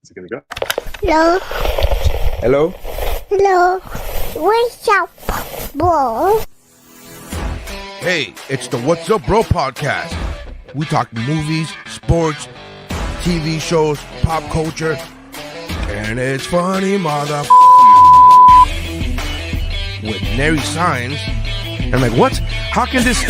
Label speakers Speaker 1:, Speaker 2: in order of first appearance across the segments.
Speaker 1: Is it gonna go?
Speaker 2: Hello.
Speaker 3: Hello?
Speaker 2: Hello. What's up, bro?
Speaker 4: Hey, it's the What's Up Bro podcast. We talk movies, sports, TV shows, pop culture, and it's funny, mother. With Nery Saenz. And I'm like, what? How can this...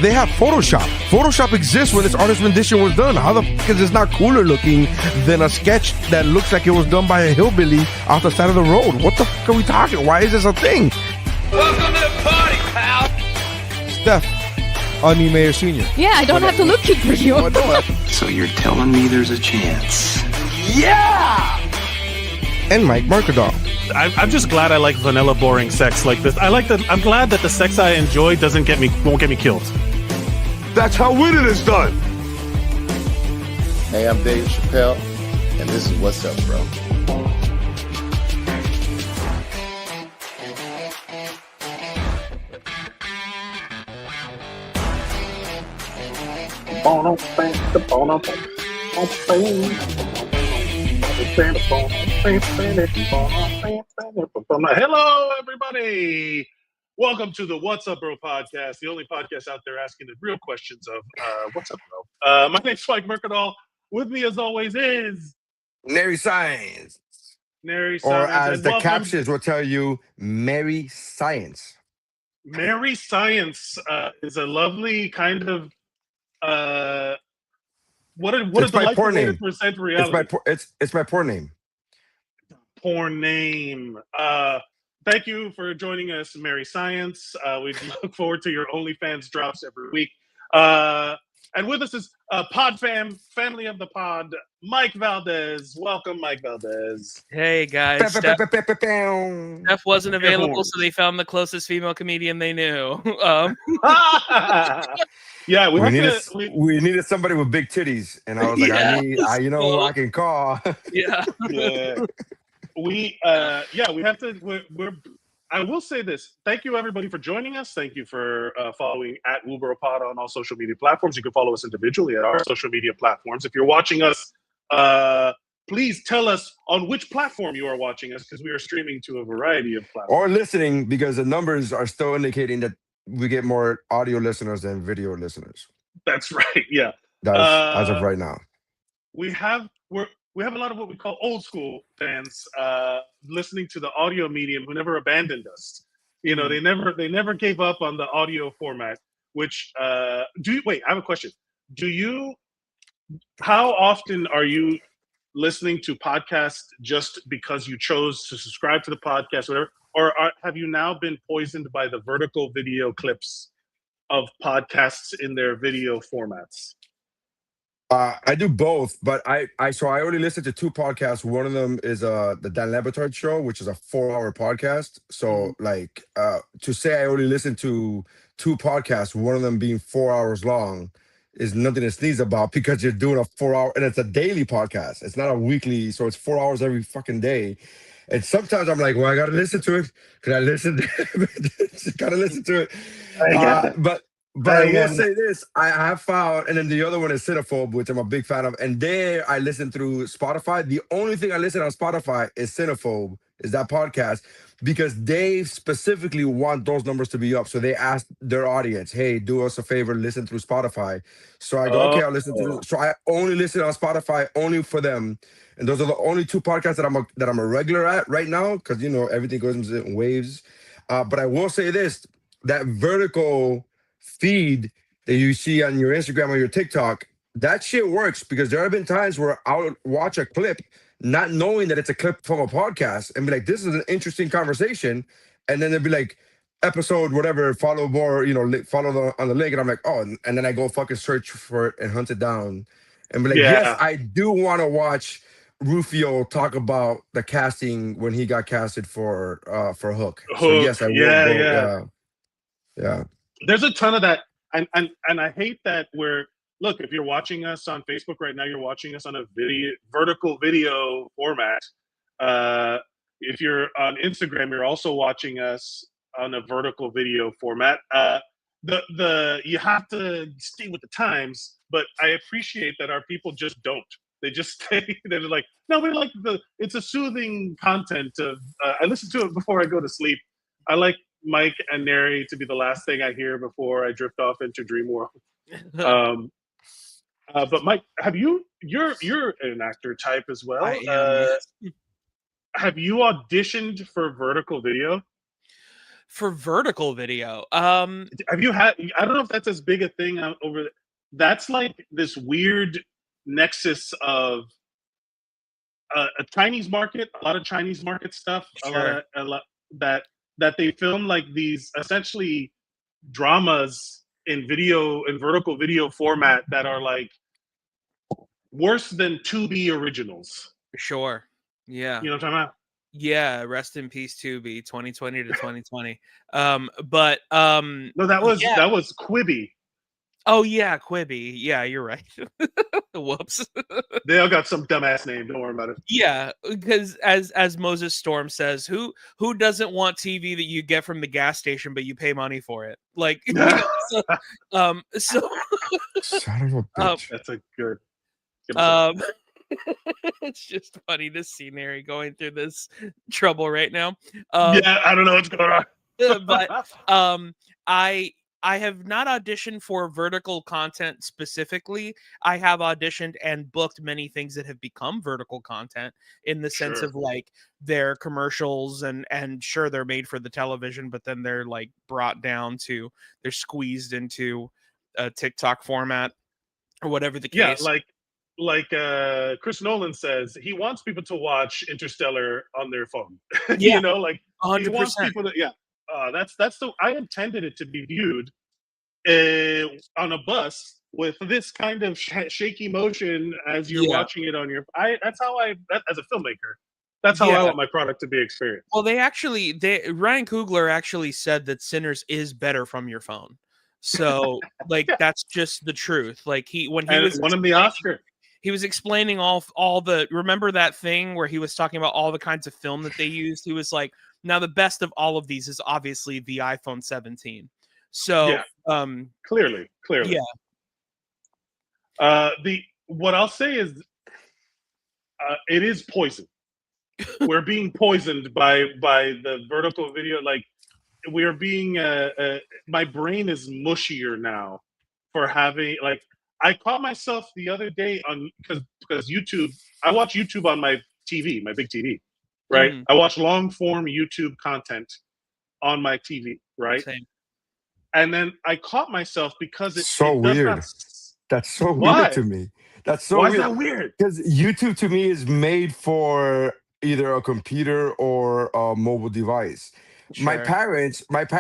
Speaker 4: They have Photoshop. Photoshop exists when this artist rendition was done. How the fuck is this not cooler looking than a sketch that looks like it was done by a hillbilly off the side of the road? What the fuck are we talking? Why is this a thing?
Speaker 5: Welcome to the party, pal!
Speaker 3: Steph, Onion Mayor Sr.
Speaker 6: Yeah, I don't have to look for you.
Speaker 4: Oh, no.
Speaker 5: So you're telling me there's a chance?
Speaker 4: And Mike Mercadal.
Speaker 1: I'm just glad I like vanilla, boring sex like this. I'm glad that the sex I enjoy won't get me killed.
Speaker 4: That's how winning is done.
Speaker 7: Hey, I'm Dave Chappelle, and this is What's Up, Bro.
Speaker 1: Hello, everybody. Welcome to the What's Up Bro podcast, the only podcast out there asking the real questions of what's up, bro. My name's Mike Mercadal. With me, as always, is
Speaker 4: Nery Saenz.
Speaker 1: Nery Saenz.
Speaker 4: Or as
Speaker 1: And
Speaker 4: the
Speaker 1: welcome-
Speaker 4: captions will tell you, Merry Science.
Speaker 1: Nery Saenz is a lovely kind of what a delightful way to present reality.
Speaker 4: It's my porn name.
Speaker 1: Porn name. Thank you for joining us, Nery Saenz. We look forward to your OnlyFans drops every week. And with us is Pod family of the pod, Mike Valdes. Welcome, Mike Valdes.
Speaker 8: Hey guys, Steph wasn't available, so they found the closest female comedian they knew.
Speaker 1: Yeah,
Speaker 4: we needed somebody with big titties, and I was like,
Speaker 8: Yeah.
Speaker 4: you know who I can call.
Speaker 8: Yeah.
Speaker 1: We have to. I will say this. Thank you, everybody, for joining us. Thank you for following at WUBro Pod on all social media platforms. You can follow us individually at our social media platforms. If you're watching us, please tell us on which platform you are watching us, because we are streaming to a variety of platforms.
Speaker 4: Or listening, because the numbers are still indicating that we get more audio listeners than video listeners.
Speaker 1: That's right. Yeah.
Speaker 4: As of right now.
Speaker 1: We have a lot of what we call old school fans listening to the audio medium who never abandoned us. You know, they never gave up on the audio format. Which wait? I have a question. How often are you listening to podcasts just because you chose to subscribe to the podcast, or whatever, or have you now been poisoned by the vertical video clips of podcasts in their video formats?
Speaker 4: I do both, but I only listen to two podcasts. One of them is the Dan Lebatard Show, which is a 4-hour podcast. So to say I only listen to two podcasts, one of them being 4 hours long, is nothing to sneeze about, because you're doing a 4-hour, and it's a daily podcast. It's not a weekly, so it's 4 hours every fucking day. And sometimes I'm like, well, I gotta listen to it. Can I listen? Just gotta listen to it. But I will say this, I have found, and then the other one is Cinephobe, which I'm a big fan of, and there I listen through Spotify. The only thing I listen on Spotify is Cinephobe, is that podcast, because they specifically want those numbers to be up. So they ask their audience, hey, do us a favor, listen through Spotify. So I go, okay, I'll listen to it. So I only listen on Spotify only for them. And those are the only two podcasts that I'm a regular at right now, because, you know, everything goes in waves. But I will say this, that vertical feed that you see on your Instagram or your TikTok, that shit works, because there have been times where I'll watch a clip not knowing that it's a clip from a podcast and be like, this is an interesting conversation, and then it'd be like, episode whatever, follow more, you know, follow on the link, and I'm like, oh, and then I go fucking search for it and hunt it down and be like, yes, I do want to watch Rufio talk about the casting when he got casted for Hook. So yes, I will go. Yeah.
Speaker 1: There's a ton of that, and I hate that look, if you're watching us on Facebook right now, you're watching us on a vertical video format. If you're on Instagram, you're also watching us on a vertical video format. You have to stay with the times, but I appreciate that our people just don't. They just stay. They're like, no, we like it's a soothing content. I listen to it before I go to sleep. I like Mike and Nery to be the last thing I hear before I drift off into dream world. But Mike, you're an actor type as well.
Speaker 8: I am, yes.
Speaker 1: Have you auditioned for vertical video?
Speaker 8: For vertical video,
Speaker 1: have you had? I don't know if that's as big a thing over. That's like this weird nexus of a Chinese market, a lot of Chinese market stuff,
Speaker 8: Sure.
Speaker 1: a lot that they film like these essentially dramas in vertical video format that are like worse than 2B originals.
Speaker 8: Sure. Yeah.
Speaker 1: You know what I'm talking about?
Speaker 8: Yeah. Rest in peace, 2B, 2020 to 2020. No,
Speaker 1: that was Quibi.
Speaker 8: Oh yeah, Quibi. Yeah, you're right. Whoops.
Speaker 1: They all got some dumbass name. Don't worry about it.
Speaker 8: Yeah, because as Moses Storm says, who doesn't want TV that you get from the gas station but you pay money for it? Like, so
Speaker 4: Son of a bitch.
Speaker 1: That's a good.
Speaker 8: It's just funny to see Nery going through this trouble right now.
Speaker 1: Yeah, I don't know what's going on.
Speaker 8: But I have not auditioned for vertical content specifically. I have auditioned and booked many things that have become vertical content in the sense of like their commercials and sure they're made for the television, but then they're like brought down to, they're squeezed into a TikTok format or whatever the case.
Speaker 1: Yeah, like Chris Nolan says, he wants people to watch Interstellar on their phone.
Speaker 8: Yeah,
Speaker 1: you know, like
Speaker 8: 100%.
Speaker 1: He wants people to, that's the I intended it to be viewed on a bus with this kind of shaky motion as you're watching it on your. That's how as a filmmaker. That's how I want my product to be experienced.
Speaker 8: Well, Ryan Coogler actually said that Sinners is better from your phone. So like that's just the truth. Like when he was
Speaker 1: won him the Oscar.
Speaker 8: He was explaining all the, remember that thing where he was talking about all the kinds of film that they used? He was like, now the best of all of these is obviously the iPhone 17. So
Speaker 1: clearly.
Speaker 8: Yeah.
Speaker 1: What I'll say is it is poison. We're being poisoned by the vertical video. Like we are being my brain is mushier now for having like I caught myself the other day on because YouTube. I watch YouTube on my TV, my big TV, right? Mm-hmm. I watch long form YouTube content on my TV, right?
Speaker 8: Same.
Speaker 1: And then I caught myself because it's
Speaker 4: so weird. That's so weird to me. That's so
Speaker 1: Why
Speaker 4: weird.
Speaker 1: Is that weird?
Speaker 4: Because YouTube to me is made for either a computer or a mobile device. Sure. My parents watch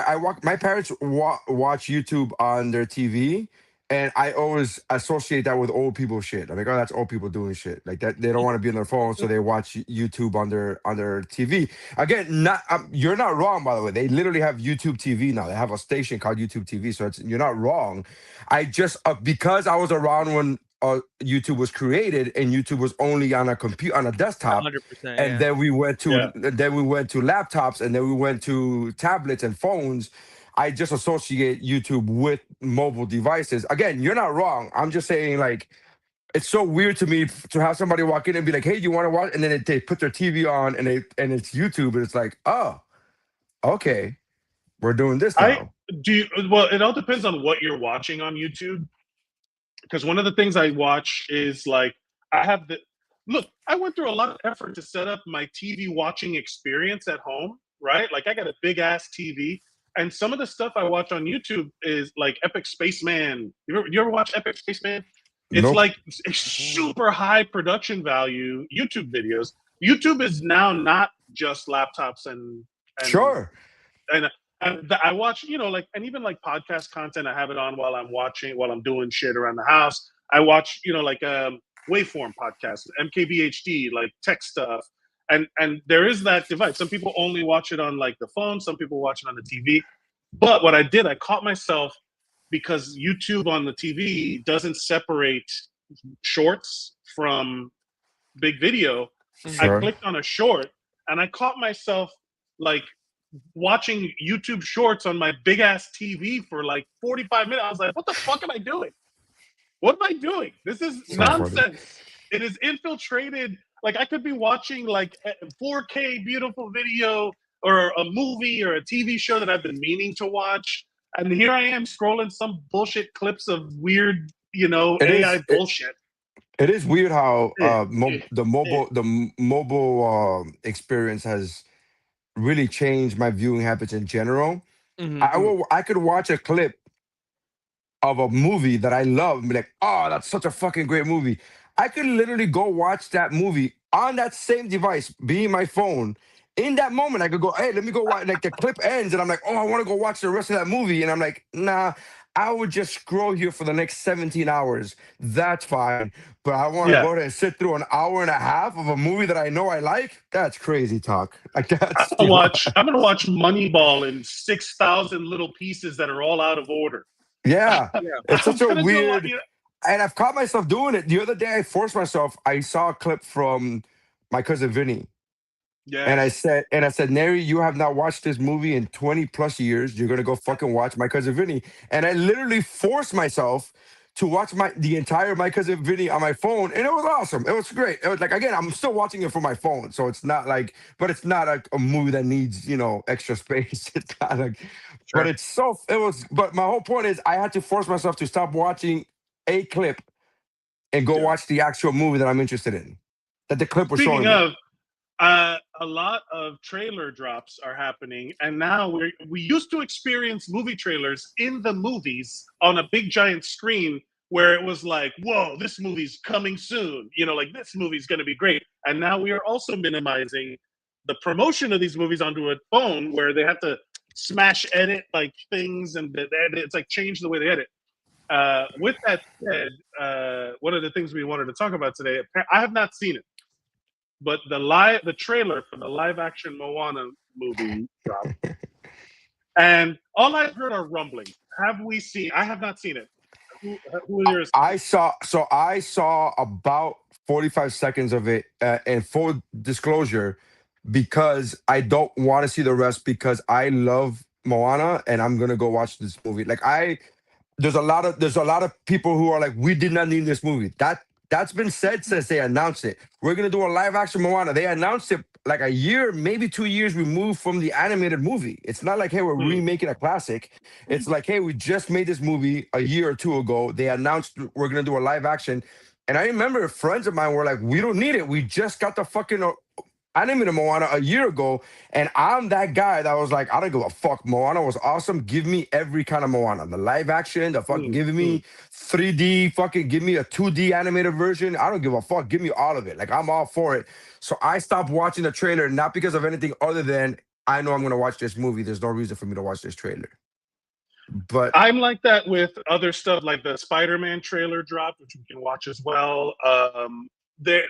Speaker 4: YouTube on their TV. And I always associate that with old people shit. I'm like, oh, that's old people doing shit like that. They don't want to be on their phone, so they watch YouTube on their TV. Again, you're not wrong, by the way. They literally have YouTube TV now. They have a station called YouTube TV, so you're not wrong. I just because I was around when YouTube was created, and YouTube was only on a computer, on a desktop,
Speaker 8: 100%,
Speaker 4: and then we went to laptops, and then we went to tablets and phones. I just associate YouTube with mobile devices. Again, you're not wrong. I'm just saying, like, it's so weird to me to have somebody walk in and be like, "Hey, you want to watch?" And then they put their TV on and it's YouTube, and it's like, "Oh, okay, we're doing this now."
Speaker 1: Well, it all depends on what you're watching on YouTube. Because one of the things I watch is like I went through a lot of effort to set up my TV watching experience at home, right? Like I got a big ass TV. And some of the stuff I watch on YouTube is like Epic Spaceman. You ever watch Epic Spaceman? It's like a super high production value YouTube videos. YouTube is now not just laptops and
Speaker 4: sure.
Speaker 1: And I watch, and even like podcast content. I have it on while I'm doing shit around the house. I watch, waveform podcasts, MKBHD, like tech stuff. And there is that divide. Some people only watch it on like the phone. Some people watch it on the TV. But what I did, I caught myself because YouTube on the TV doesn't separate shorts from big video. Sure. I clicked on a short and I caught myself like watching YouTube shorts on my big ass TV for like 45 minutes. I was like, what the fuck am I doing? What am I doing? This is nonsense. It is infiltrated. Like I could be watching like a 4K beautiful video or a movie or a TV show that I've been meaning to watch, and here I am scrolling some bullshit clips of weird, AI bullshit.
Speaker 4: It is weird how
Speaker 1: It-
Speaker 4: the mobile experience has really changed my viewing habits in general. I could watch a clip of a movie that I love and be like, oh, that's such a fucking great movie. I could literally go watch that movie on that same device, being my phone. In that moment, I could go, hey, let me go watch. Like the clip ends, and I'm like, oh, I want to go watch the rest of that movie. And I'm like, nah, I would just scroll here for the next 17 hours. That's fine. But I want to go there and sit through an hour and a half of a movie that I know I like. That's crazy talk. Like that's
Speaker 1: I'm gonna watch Moneyball in 6,000 little pieces that are all out of order.
Speaker 4: Yeah, it's such a
Speaker 1: gonna do
Speaker 4: weird. And I've caught myself doing it. The other day, I forced myself. I saw a clip from my cousin Vinny.
Speaker 1: Yeah.
Speaker 4: And I said, Neri, you have not watched this movie in 20 plus years. You're gonna go fucking watch My Cousin Vinny. And I literally forced myself to watch the entire My Cousin Vinny on my phone, and it was awesome. It was great. It was like, again, I'm still watching it from my phone, so it's not like, but it's not a movie that needs extra space. It's not like, but But my whole point is, I had to force myself to stop watching a clip and go watch the actual movie that I'm interested in. That the clip was showing me.
Speaker 1: Speaking of, a lot of trailer drops are happening, and now we used to experience movie trailers in the movies on a big giant screen where it was like, whoa, this movie's coming soon, like this movie's going to be great. And now we are also minimizing the promotion of these movies onto a phone where they have to smash edit like things, and it's like change the way they edit. With that said, one of the things we wanted to talk about today, I have not seen it, but the trailer for the live action Moana movie dropped, and all I've heard are rumblings. I have not seen it. Who are yours?
Speaker 4: I saw about 45 seconds of it, and full disclosure, because I don't want to see the rest, because I love Moana and I'm gonna go watch this movie. Like there's a lot of people who are like, we did not need this movie. That's been said since they announced it. We're gonna do a live action Moana. They announced it like a year, maybe 2 years removed from the animated movie. It's not like, hey, we're remaking a classic. It's like, hey, we just made this movie a year or two ago. They announced we're gonna do a live action. And I remember friends of mine were like, we don't need it. We just got the fucking animated Moana a year ago. And I'm that guy that was like, I don't give a fuck. Moana was awesome. Give me every kind of Moana. The live action, the fucking give me 3D, fucking give me a 2D animated version. I don't give a fuck. Give me all of it. Like, I'm all for it. So I stopped watching the trailer, not because of anything other than I know I'm going to watch this movie. There's no reason for me to watch this trailer. But
Speaker 1: I'm like that with other stuff, like the Spider-Man trailer drop, which we can watch as well.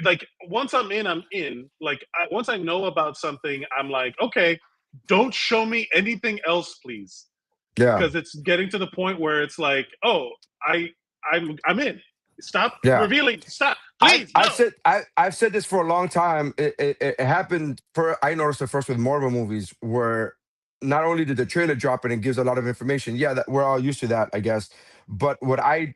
Speaker 1: Like once I'm in. Like once I know about something, I'm like, okay, don't show me anything else, please.
Speaker 4: Yeah,
Speaker 1: because it's getting to the point where it's like, oh, I'm in. Stop revealing. Stop, please.
Speaker 4: I've said this for a long time. It happened. I noticed it first with Marvel movies, where not only did the trailer drop and it gives a lot of information. Yeah, that we're all used to that, I guess. But what I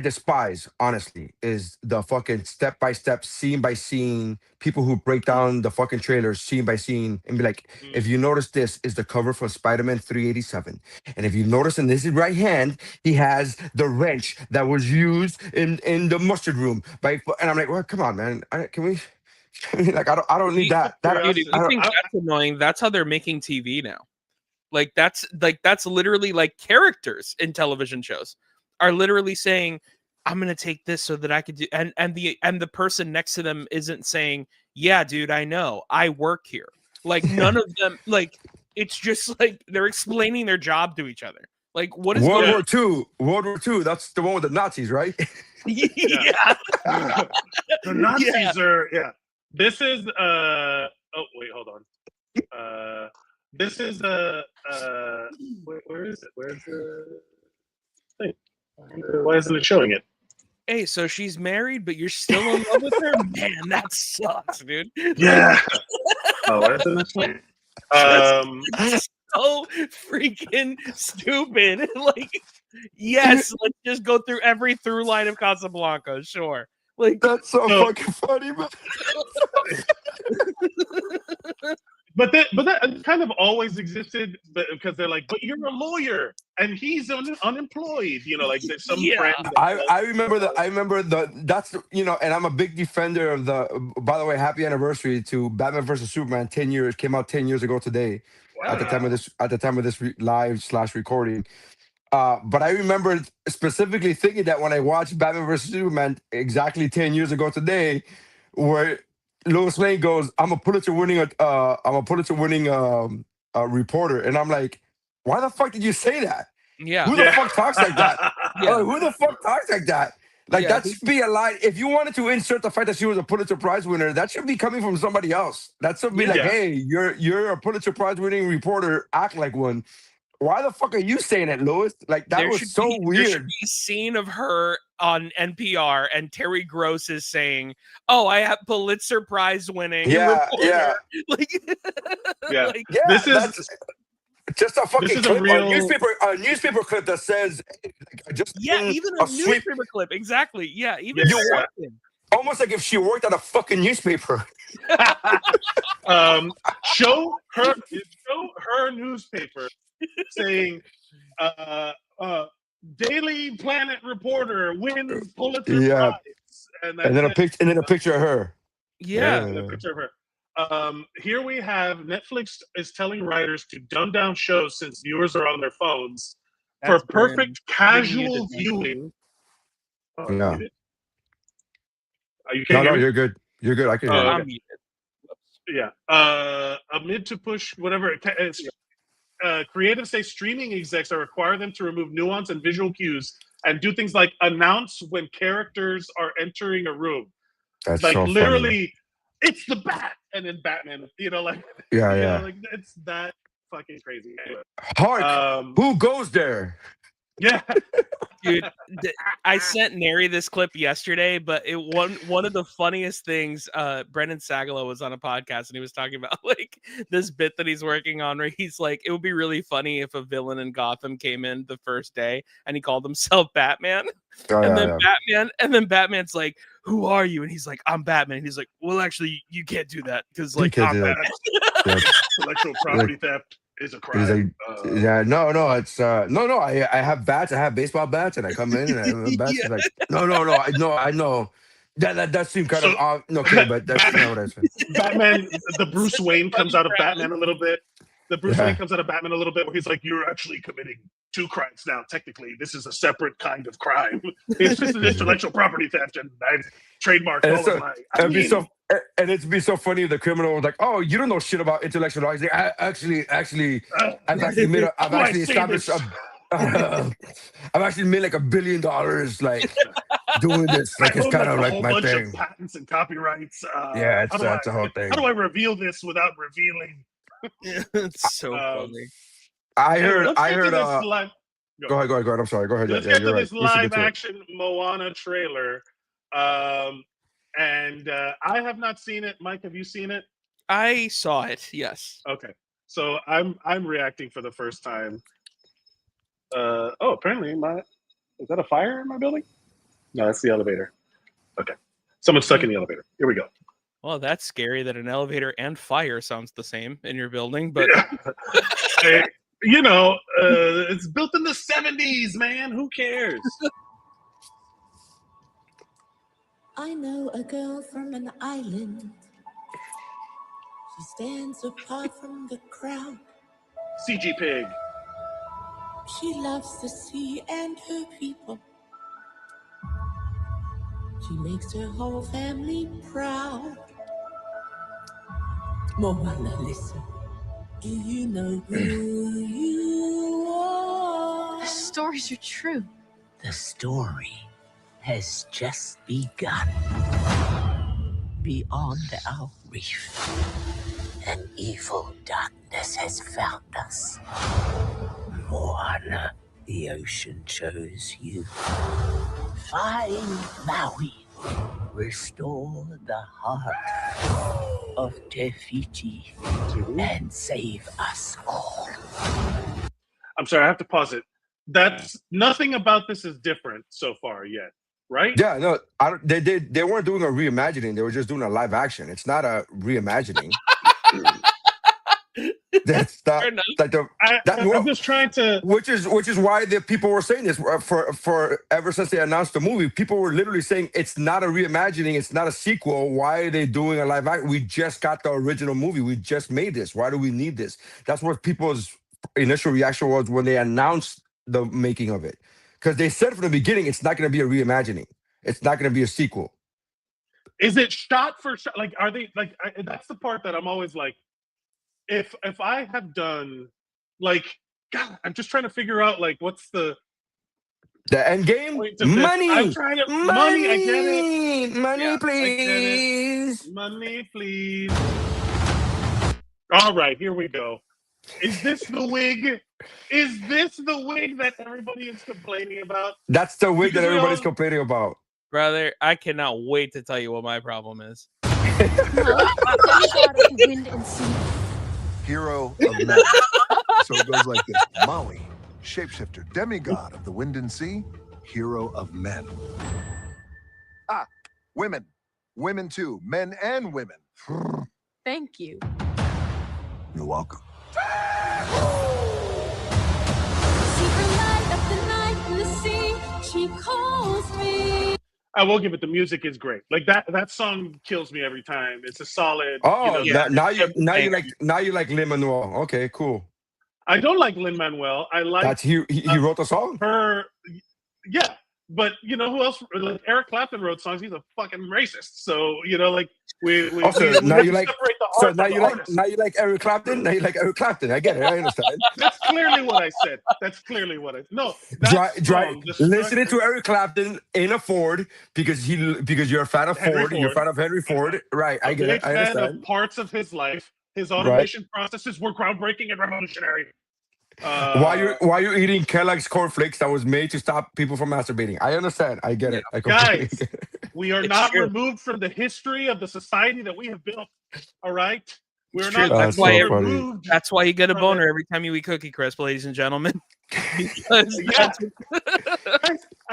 Speaker 4: despise, honestly, is the fucking step-by-step, scene-by-scene, people who break down the fucking trailers scene by scene and be like, if you notice, this is the cover for Spider-Man 387. And if you notice in his right hand, he has the wrench that was used in the mustard room. And I'm like, well, come on, man. Can we... like, I don't need that.
Speaker 8: Dude, if you think that's annoying, that's how they're making TV now. That's literally like characters in television shows are literally saying, I'm gonna take this so that I could do, and the person next to them isn't saying, yeah, dude, I know, I work here. Like none of them, like it's just like they're explaining their job to each other. Like what is
Speaker 4: World War II, that's the one with the Nazis, right?
Speaker 1: Yeah. The Nazis are This is oh wait, hold on. This is where is it? Where's the thing? Why isn't it showing it?
Speaker 8: Hey, so she's married, but you're still in love with her? Man, that sucks, dude.
Speaker 1: Yeah. Oh, why isn't it showing?
Speaker 8: That's so freaking stupid. Like, yes, let's just go through every through line of Casablanca. Sure. Like
Speaker 4: That's so
Speaker 1: So-
Speaker 4: fucking funny, man.
Speaker 1: But that kind of always existed, because they're like, but you're a lawyer and he's unemployed. You know, like there's some
Speaker 8: Yeah.
Speaker 1: friend. that
Speaker 4: I remember that's and I'm a big defender of the. By the way, happy anniversary to Batman versus Superman. 10 years came out 10 years ago today. At the time of this live/recording. But I remember specifically thinking that when I watched Batman vs Superman exactly 10 years ago today, where Lois Lane goes, "I'm a Pulitzer-winning reporter," and I'm like, "Why the fuck did you say that?
Speaker 8: Yeah.
Speaker 4: Who the fuck talks like that?
Speaker 8: Yeah.
Speaker 4: Like, who the fuck talks like that? Like
Speaker 8: Yeah.
Speaker 4: that should be a lie. If you wanted to insert the fact that she was a Pulitzer Prize winner, that should be coming from somebody else. That should be like,
Speaker 1: Yeah.
Speaker 4: hey, you're a Pulitzer Prize winning reporter. Act like one. Why the fuck are you saying that, Lois? Like that was so
Speaker 8: There should
Speaker 4: weird.
Speaker 8: be a scene of her on NPR and Terry Gross is saying, "Oh, I have Pulitzer Prize winning."
Speaker 4: Yeah,
Speaker 8: reporter."
Speaker 4: yeah.
Speaker 8: Like,
Speaker 1: Yeah.
Speaker 8: like,
Speaker 4: Yeah,
Speaker 1: This is-
Speaker 4: that's just a fucking
Speaker 1: this is a
Speaker 4: clip,
Speaker 1: real-
Speaker 4: a newspaper clip that says, I just
Speaker 8: yeah,
Speaker 4: in
Speaker 8: even a
Speaker 4: sweep,
Speaker 8: newspaper clip. Exactly. Yeah, even
Speaker 1: Yeah.
Speaker 8: something.
Speaker 4: almost like if she worked at a fucking newspaper.
Speaker 1: Show her newspaper saying, Daily Planet reporter wins Pulitzer
Speaker 4: Yeah.
Speaker 1: Prize, and
Speaker 4: And then a picture of her.
Speaker 8: Yeah.
Speaker 1: and a picture of her. Here we have Netflix is telling writers to dumb down shows since viewers are on their phones for
Speaker 8: That's
Speaker 1: perfect
Speaker 8: brilliant.
Speaker 1: casual
Speaker 8: Muted.
Speaker 1: viewing. Oh,
Speaker 4: Yeah.
Speaker 1: muted? You
Speaker 4: No,
Speaker 1: can't hear me?
Speaker 4: you're good. You're good. I can hear
Speaker 1: Oh,
Speaker 4: you.
Speaker 8: I'm muted.
Speaker 1: Yeah. Amid to push whatever. Creative say streaming execs are require them to remove nuance and visual cues and do things like announce when characters are entering a room.
Speaker 4: That's
Speaker 1: Like
Speaker 4: so
Speaker 1: literally, it's the Bat, and then Batman. You know, like
Speaker 4: funny. Yeah,
Speaker 1: you know,
Speaker 4: yeah.
Speaker 1: like it's that fucking crazy. Anyway,
Speaker 4: Hark! Who goes there?
Speaker 1: yeah.
Speaker 8: Dude, I sent Neri this clip yesterday, but one of the funniest things, Brendan Sagalow was on a podcast and he was talking about like this bit that he's working on where he's like, it would be really funny if a villain in Gotham came in the first day and he called himself Batman.
Speaker 4: Oh,
Speaker 8: And
Speaker 4: yeah,
Speaker 8: then Batman's like, "Who are you?" And he's like, "I'm Batman." And he's like, "Well, actually, you can't do that because like
Speaker 4: can't
Speaker 8: I'm
Speaker 4: do that.
Speaker 8: Batman."
Speaker 4: Yeah.
Speaker 1: Intellectual property theft is a
Speaker 4: He's
Speaker 1: crime.
Speaker 4: like, yeah, no, it's no. I have bats. I have baseball bats, and I come in and I have bats.
Speaker 8: Yeah.
Speaker 4: He's like, no, I know. That seemed kind
Speaker 1: So-
Speaker 4: of odd. Okay, but that's not what I said.
Speaker 1: Batman, the Bruce
Speaker 8: Such a
Speaker 1: Wayne comes
Speaker 8: funny
Speaker 1: out of
Speaker 8: premise.
Speaker 1: Batman a little bit. The Bruce
Speaker 4: Yeah.
Speaker 1: Wayne comes out of Batman a little bit where he's like, you're actually committing two crimes now. Technically, this is a separate kind of crime. It's just an intellectual property theft, and I've trademarked
Speaker 4: And
Speaker 1: all
Speaker 4: so-
Speaker 1: of my.
Speaker 4: It'd be so funny if the criminal was like, "Oh, you don't know shit about intellectual rights." Like, I've actually established I've actually made like $1 billion, like doing this. Like it's kind of
Speaker 1: a
Speaker 4: like
Speaker 1: whole
Speaker 4: my
Speaker 1: bunch
Speaker 4: thing.
Speaker 1: of patents and copyrights.
Speaker 4: Yeah,
Speaker 1: how do
Speaker 4: that's a whole thing.
Speaker 1: How do I reveal this without revealing?
Speaker 8: It's so
Speaker 1: Um,
Speaker 8: funny.
Speaker 4: I heard.
Speaker 1: Let's get to this live.
Speaker 4: Go ahead. I'm sorry. Go ahead.
Speaker 1: Let's
Speaker 4: Yeah,
Speaker 1: get
Speaker 4: you're
Speaker 1: to
Speaker 4: right.
Speaker 1: this
Speaker 4: We should get
Speaker 1: live
Speaker 4: to it.
Speaker 1: action Moana trailer. And I have not seen it. Mike, have you seen it?
Speaker 8: I saw it. Yes.
Speaker 1: Okay. So I'm reacting for the first time. Apparently is that a fire in my building? No, that's the elevator. Okay. Someone's stuck in the elevator. Here we go.
Speaker 8: Well, that's scary that an elevator and fire sounds the same in your building, but
Speaker 1: Hey, it's built in the 70s, man. Who cares?
Speaker 9: I know a girl from an island. She stands apart from the crowd.
Speaker 1: CG Pig.
Speaker 9: She loves the sea and her people. She makes her whole family proud. Moana, listen. Do you know who you are?
Speaker 6: The stories are true.
Speaker 9: The story has just begun. Beyond our reef, an evil darkness has found us. Moana, the ocean chose you. Find Maui. Restore the heart of Te Fiti and save us all.
Speaker 1: I'm sorry, I have to pause it. That's nothing about this is different so far yet. right?
Speaker 4: Yeah, no, they weren't doing a reimagining. They were just doing a live action. It's not a reimagining. That's not like
Speaker 1: I'm just trying to.
Speaker 4: Which is why the people were saying this for ever since they announced the movie. People were literally saying it's not a reimagining, it's not a sequel. Why are they doing a live action? We just got the original movie. We just made this. Why do we need this? That's what people's initial reaction was when they announced the making of it, because they said from the beginning it's not going to be a reimagining. It's not going to be a sequel.
Speaker 1: Is it shot for shot? Like, are they like? That's the part that I'm always like. If I have done, like, God, I'm just trying to figure out, like, what's the
Speaker 4: end game?
Speaker 1: Money. I'm trying to money. I get it.
Speaker 4: Money, please.
Speaker 1: Money, please. All right, here we go. Is this the wig? Is this the wig that everybody is complaining about?
Speaker 4: That's the wig that everybody's complaining about.
Speaker 8: Brother, I cannot wait to tell you what my problem is.
Speaker 9: Wind and sea.
Speaker 10: Hero of men. So it goes like this. Maui, shapeshifter, demigod of the wind and sea, hero of men. Ah, women. Women too. Men and women.
Speaker 6: Thank you.
Speaker 10: You're welcome.
Speaker 9: She calls me.
Speaker 1: I will give it. The music is great. Like that song kills me every time. It's a solid.
Speaker 4: Oh,
Speaker 1: you know,
Speaker 4: now you like Lin-Manuel. Okay, cool.
Speaker 1: I don't like Lin-Manuel. I like
Speaker 4: that's he wrote the song.
Speaker 1: Yeah, but you know who else? Like Eric Clapton wrote songs. He's a fucking racist. So you know, like we
Speaker 4: now you like Eric Clapton. Now you like Eric Clapton. I get it. I understand.
Speaker 1: That's clearly what I said.
Speaker 4: Listening to Eric Clapton in a Ford because you're a fan of Ford. You're a fan of Henry Ford, right? I get it. I understand.
Speaker 1: Of parts of his life, his automation processes were groundbreaking and revolutionary.
Speaker 4: Why you're eating Kellogg's cornflakes that was made to stop people from masturbating? I understand. I get it.
Speaker 1: Guys, we are not removed from the history of the society that we have built. All right, we're not.
Speaker 8: That's why you get a boner every time you eat Cookie Crisp, ladies and gentlemen.
Speaker 1: Guys, I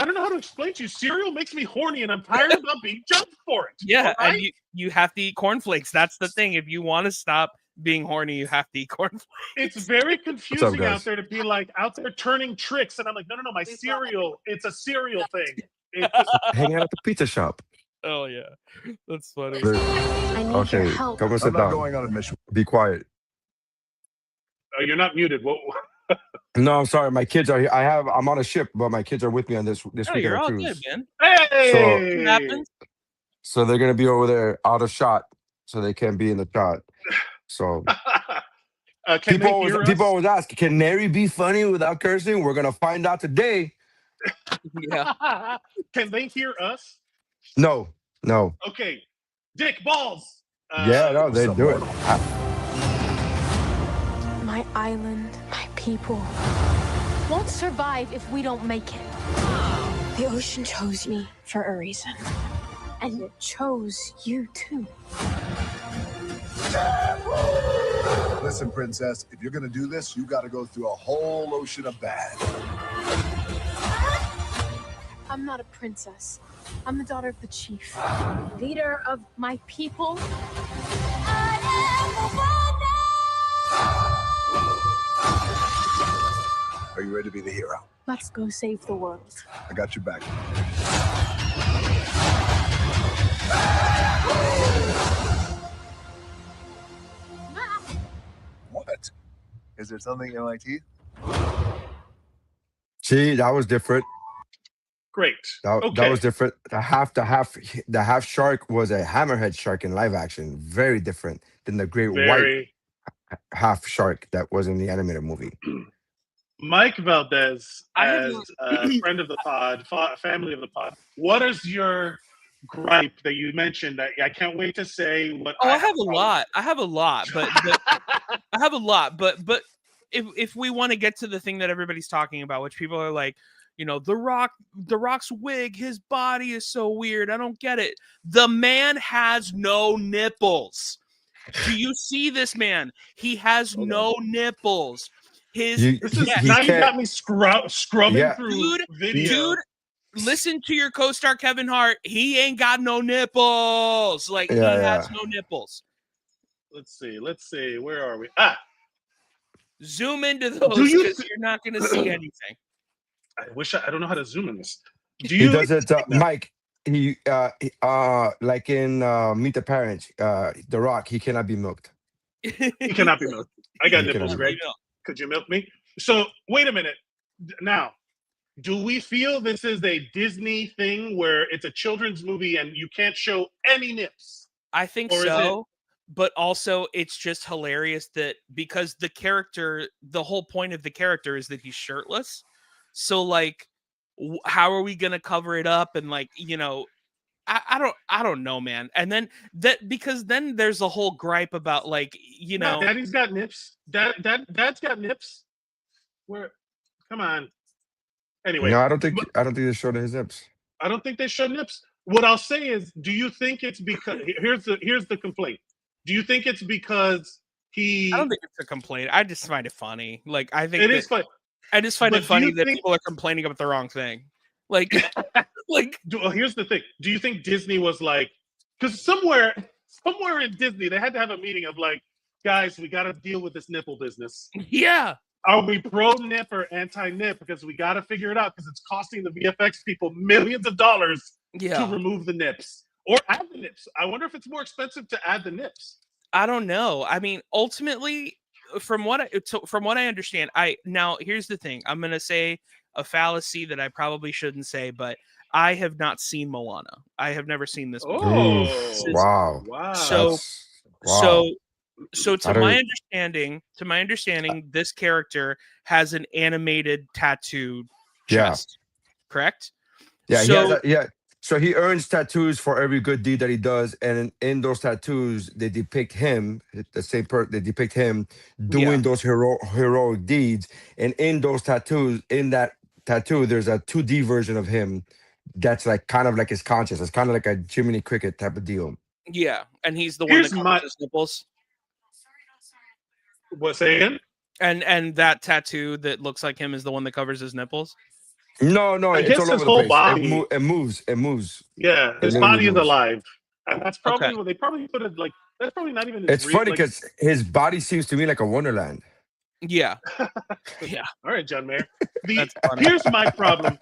Speaker 1: don't know how to explain to you. Cereal makes me horny, and I'm tired of being judged for it.
Speaker 8: Yeah, right? And you have to eat cornflakes. That's the thing. If you want to stop being horny, you have to eat cornflakes.
Speaker 1: It's very confusing out there to be like out there turning tricks, and I'm like, no, my cereal. It's a cereal thing.
Speaker 4: Hang out at the pizza shop.
Speaker 8: Oh yeah, that's funny.
Speaker 9: I need your help.
Speaker 4: Come and sit down.
Speaker 10: Going on a mission.
Speaker 4: Be quiet.
Speaker 1: Oh, you're not muted. What?
Speaker 4: No, I'm sorry. My kids are here. I'm on a ship, but my kids are with me on this weekend
Speaker 8: you're all
Speaker 4: cruise.
Speaker 8: good, man.
Speaker 1: Hey!
Speaker 4: So they're gonna be over there out of shot, so they can't be in the shot. So people always ask, can Nery be funny without cursing? We're gonna find out today.
Speaker 8: Yeah.
Speaker 1: Can they hear us?
Speaker 4: No.
Speaker 1: Okay. Dick balls.
Speaker 4: No, they do it.
Speaker 9: My island, my people won't survive if we don't make it. The ocean chose me for a reason, and it chose you too.
Speaker 10: Listen, princess, if you're gonna do this, you gotta go through a whole ocean of bad.
Speaker 9: I'm not a princess. I'm the daughter of the chief, leader of my people. I am
Speaker 10: Are you ready to be the hero?
Speaker 9: Let's go save the world.
Speaker 10: I got your back. What? Is there something in my teeth?
Speaker 4: See, that was different.
Speaker 1: Great.
Speaker 4: That was different. The half shark was a hammerhead shark in live action. Very different than the great white half shark that was in the animated movie.
Speaker 1: Mike Valdes, as a friend of the pod, family of the pod, what is your gripe that you mentioned that I can't wait to say what?
Speaker 8: I have a lot, but if we want to get to the thing that everybody's talking about, which people are like, you know, the Rock's wig, his body is so weird. I don't get it. The man has no nipples. Do you see this man? He has no nipples. You got me scrubbing through video. listen to your co-star Kevin Hart. He ain't got no nipples. Like he has no nipples.
Speaker 1: Let's see. Where are we?
Speaker 8: Zoom into those because you're not going to see anything.
Speaker 1: I don't know how to zoom in this.
Speaker 4: He does it, Mike. He like in Meet the Parents, The Rock. He cannot be milked.
Speaker 1: He cannot be milked. I got nipples, Greg. Could you milk me? So wait a minute. Now, do we feel this is a Disney thing where it's a children's movie and you can't show any nips?
Speaker 8: I think so. But also, it's just hilarious that because the character, the whole point of the character is that he's shirtless. So, like, how are we gonna cover it up? And like, you know, I don't know, man. And then because then there's a whole gripe about like, you know,
Speaker 1: Daddy's got nips. Dad's got nips. Where? Come on. Anyway,
Speaker 4: no, I don't think they showed his nips.
Speaker 1: I don't think they showed nips. What I'll say is, do you think it's because here's the complaint? Do you think it's because he?
Speaker 8: I don't think it's a complaint. I just find it funny. Like I think
Speaker 1: it is funny.
Speaker 8: I just find it funny that people are complaining about the wrong thing. Like,
Speaker 1: here's the thing. Do you think Disney was like, because somewhere in Disney they had to have a meeting of like, guys, we got to deal with this nipple business.
Speaker 8: Yeah.
Speaker 1: Are we pro nip or anti nip? Because we got to figure it out because it's costing the VFX people millions of dollars to remove the nips. Or add the nips. I wonder if it's more expensive to add the nips.
Speaker 8: I don't know. I mean, ultimately, from what I understand, now here's the thing. I'm gonna say a fallacy that I probably shouldn't say, but I have not seen Moana. I have never seen this movie.
Speaker 1: Oh,
Speaker 4: wow!
Speaker 8: So to my understanding, this character has an animated tattoo chest. Correct?
Speaker 4: Yeah. So he earns tattoos for every good deed that he does, and in those tattoos, they depict him, the same person. They depict him doing those heroic deeds, and in those tattoos, in that tattoo, there's a 2D version of him that's like kind of like his conscience. It's kind of like a Jiminy Cricket type of deal.
Speaker 8: Yeah, and he's the one that covers his nipples.
Speaker 1: What's saying?
Speaker 8: And that tattoo that looks like him is the one that covers his nipples.
Speaker 4: No, it's all over the place.
Speaker 1: Body.
Speaker 4: It moves.
Speaker 1: Yeah, his body is alive, and that's probably what they probably put it like. That's probably not even.
Speaker 4: It's funny because his body seems to me like a wonderland.
Speaker 8: Yeah, yeah.
Speaker 1: All right, John Mayer. Here's my problem.